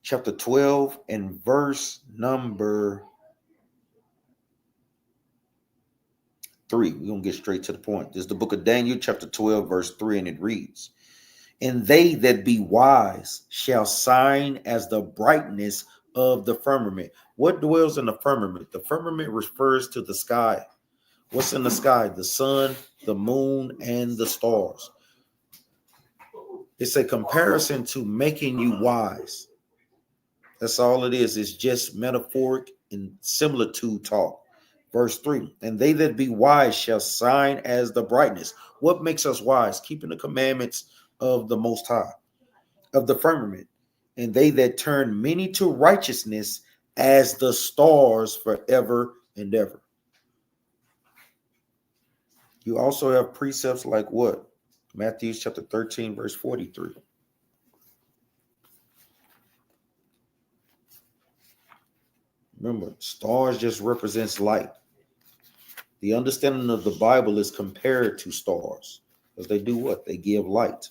chapter 12 and verse number 3. We're going to get straight to the point. This is the book of Daniel, chapter 12, verse 3, and it reads, "And they that be wise shall shine as the brightness of the firmament." What dwells in the firmament? The firmament refers to the sky. What's in the sky? The sun, the moon, and the stars. It's a comparison to making you wise. That's all it is. It's just metaphoric and similitude talk. Verse 3, "And they that be wise shall shine as the brightness." What makes us wise? Keeping the commandments of the Most High, of the firmament. "And they that turn many to righteousness as the stars forever and ever." You also have precepts like what? Matthew chapter 13, verse 43. Remember, stars just represents light. The understanding of the Bible is compared to stars because they do what? They give light.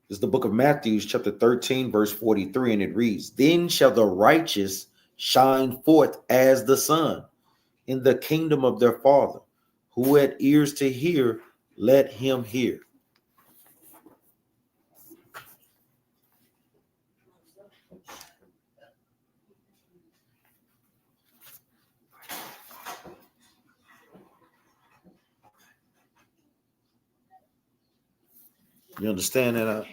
This is the book of Matthew, chapter 13, verse 43, and it reads, "Then shall the righteous shine forth as the sun in the kingdom of their Father. Who had ears to hear, let him hear." You understand that?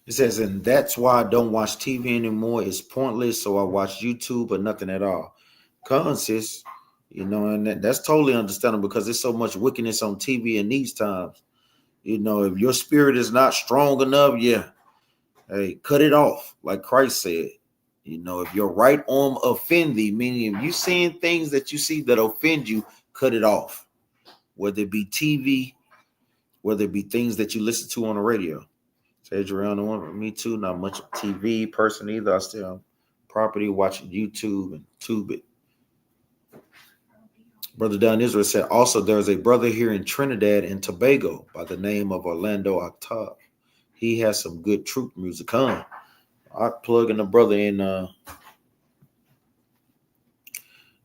It says, "And that's why I don't watch TV anymore. It's pointless. So I watch YouTube or nothing at all." Conscious, and that's totally understandable because there's so much wickedness on TV in these times. If your spirit is not strong enough, yeah, hey, cut it off. Like Christ said, if your right arm offend thee, meaning if you seeing things that you see that offend you, cut it off. Whether it be TV, whether it be things that you listen to on the radio. Sage around the one, me too. Not much of TV person either. I still on property watching YouTube and Tube it. Brother Don Israel said, also there's a brother here in Trinidad and Tobago by the name of Orlando Octave. He has some good troop music on. I plug in the brother in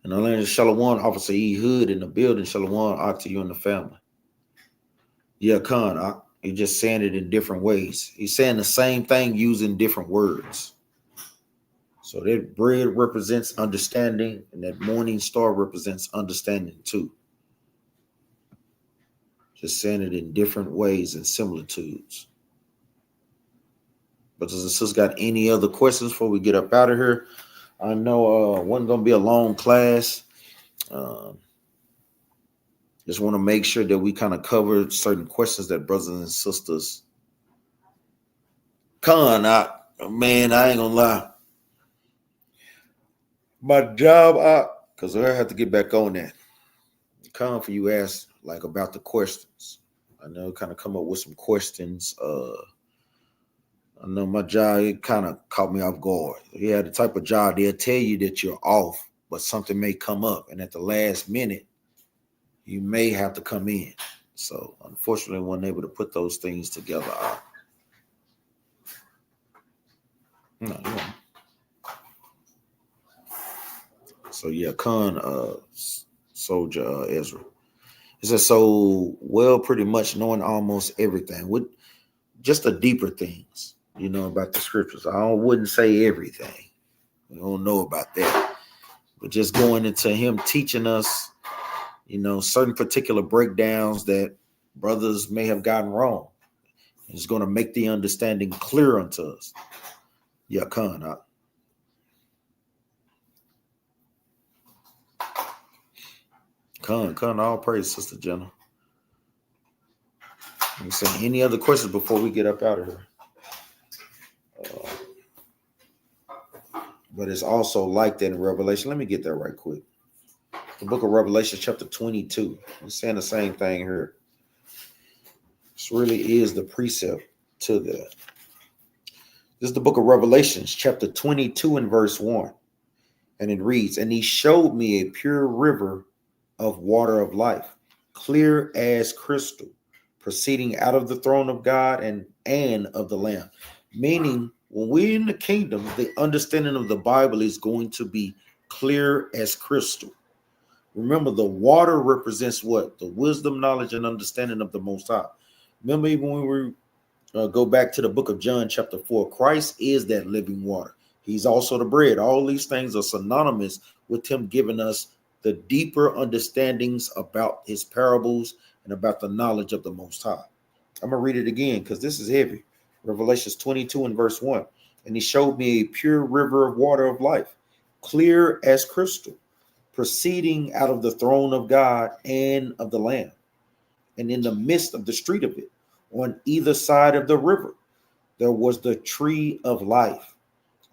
Orlando. Shalom, Officer E. Hood in the building. Shalom out to you and the family. Yeah, Khan, he's just saying it in different ways. He's saying the same thing using different words. So that bread represents understanding, and that morning star represents understanding too. Just saying it in different ways and similitudes. But does the sis got any other questions before we get up out of here? I know it wasn't going to be a long class. Just want to make sure that we kind of cover certain questions that brothers and sisters. Man, I ain't gonna lie. My job, because I have to get back on that. For you ask like about the questions. I know kind of come up with some questions. I know my job, it kind of caught me off guard. Yeah, the type of job they'll tell you that you're off, but something may come up, and at the last minute, you may have to come in. So unfortunately, I wasn't able to put those things together. No. So yeah, Soldier Ezra. It says, so well, pretty much knowing almost everything with just the deeper things, about the scriptures. I wouldn't say everything. We don't know about that. But just going into him teaching us, certain particular breakdowns that brothers may have gotten wrong. It's going to make the understanding clear unto us. Yeah, Khan. All praise, Sister Jenna. Let me say any other questions before we get up out of here. But it's also like that in Revelation. Let me get that right quick. The book of Revelation, chapter 22. I'm saying the same thing here. This really is the precept to that. This is the book of Revelations, chapter 22 and verse 1. And it reads, and he showed me a pure river of water of life, clear as crystal, proceeding out of the throne of God and of the Lamb. Meaning, when we're in the kingdom, the understanding of the Bible is going to be clear as crystal. Remember, the water represents what? The wisdom, knowledge, and understanding of the Most High. Remember, even when we go back to the book of John, chapter 4, Christ is that living water. He's also the bread. All these things are synonymous with him giving us the deeper understandings about his parables and about the knowledge of the Most High. I'm going to read it again because this is heavy. Revelations 22 and verse 1. And he showed me a pure river of water of life, clear as crystal, proceeding out of the throne of God and of the Lamb. And in the midst of the street of it, on either side of the river, there was the tree of life,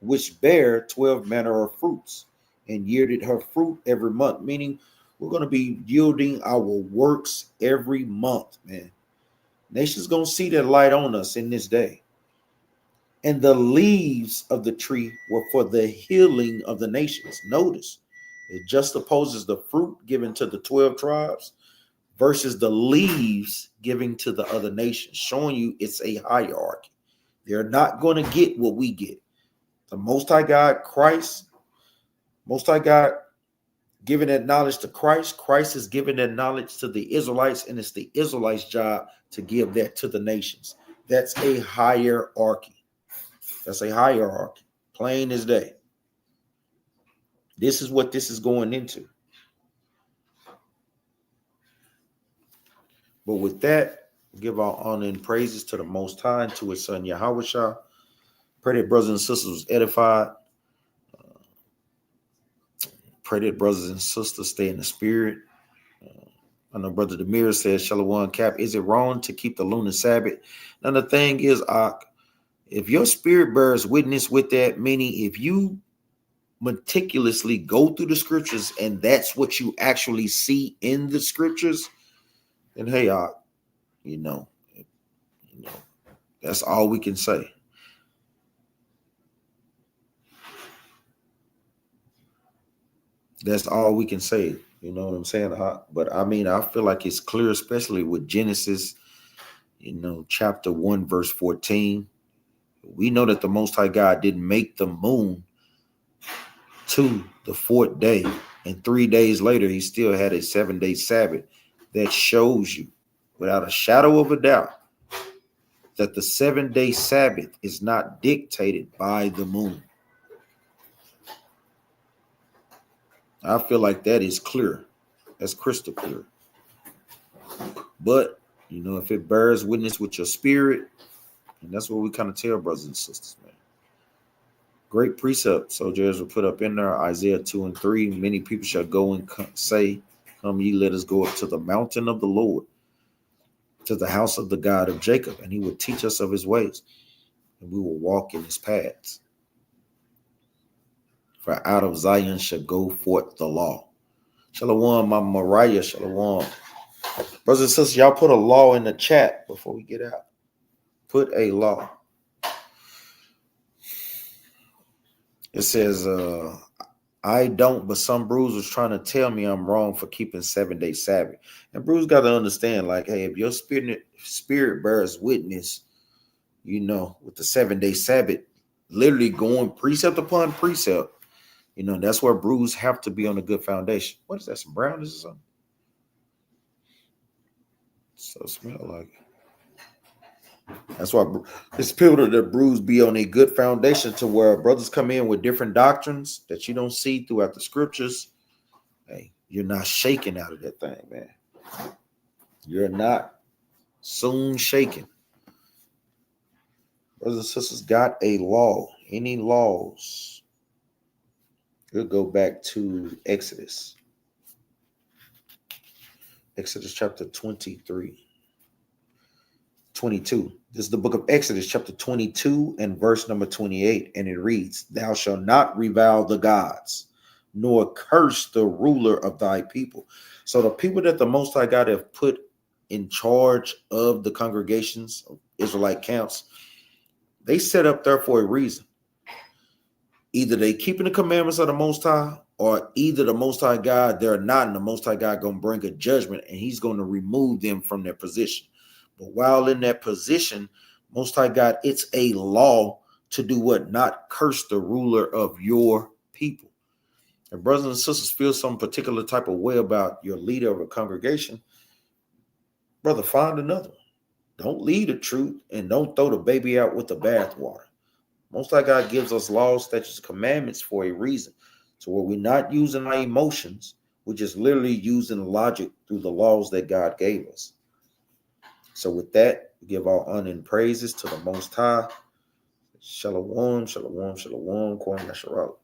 which bare 12 manner of fruits, and yielded her fruit every month. Meaning, we're going to be yielding our works every month, man. Nation's going to see that light on us in this day. And the leaves of the tree were for the healing of the nations. Notice, it just opposes the fruit given to the 12 tribes versus the leaves giving to the other nations, showing you it's a hierarchy. They're not going to get what we get. The Most High God, Christ, Most High God giving that knowledge to Christ. Christ is giving that knowledge to the Israelites, and it's the Israelites' job to give that to the nations. That's a hierarchy. That's a hierarchy, plain as day. This is what this is going into. But with that, give our honor and praises to the Most High and to his son Yahushua. Pray that brothers and sisters was edified. Pray that brothers and sisters stay in the spirit. I know Brother Demir says, Shalom Cap, is it wrong to keep the lunar Sabbath? Now the thing is, if your spirit bears witness with that, meaning if you meticulously go through the scriptures and that's what you actually see in the scriptures, then hey, you know, that's all we can say. That's all we can say. You know what I'm saying? But I mean, I feel like it's clear, especially with Genesis, chapter 1, verse 14. We know that the Most High God didn't make the moon to the fourth day. And 3 days later, he still had a 7-day Sabbath. That shows you, without a shadow of a doubt, that the 7-day Sabbath is not dictated by the moon. I feel like that is clear. That's crystal clear. But, if it bears witness with your spirit, and that's what we kind of tell brothers and sisters, man. Great precept, soldiers will put up in there, Isaiah 2 and 3. Many people shall go and say, come ye, let us go up to the mountain of the Lord, to the house of the God of Jacob, and he will teach us of his ways, and we will walk in his paths. For out of Zion shall go forth the law. Shalom, Mama Mariah, shalom. Brothers and sisters, y'all put a law in the chat before we get out. Put a law. It says, I don't, but some Bruce was trying to tell me I'm wrong for keeping 7-day Sabbath. And Bruce got to understand, like, hey, if your spirit bears witness, with the 7-day Sabbath, literally going precept upon precept, that's where Bruce have to be on a good foundation. What is that, some brownies or something? So smell like it. That's why it's pivotal that Bruce be on a good foundation to where brothers come in with different doctrines that you don't see throughout the scriptures. Hey, you're not shaking out of that thing, man. You're not soon shaking. Brothers and sisters, got a law. Any laws? We'll go back to Exodus. Exodus chapter 22. This is the book of Exodus, chapter 22 and verse number 28. And it reads, thou shalt not revile the gods, nor curse the ruler of thy people. So the people that the Most High God have put in charge of the congregations of Israelite camps, they set up there for a reason. Either they keeping the commandments of the Most High, or either the Most High God, they're not, and the Most High God going to bring a judgment, and he's going to remove them from their position. But while in that position, Most High God, it's a law to do what? Not curse the ruler of your people. If brothers and sisters feel some particular type of way about your leader of a congregation, brother, find another one. Don't lead the truth, and don't throw the baby out with the bathwater. Most High God gives us laws, statutes, commandments for a reason. So where we're not using our emotions, we're just literally using logic through the laws that God gave us. So with that, we give our honor and praises to the Most High. Shalom, shalom, shalom, Kwam Yasharal.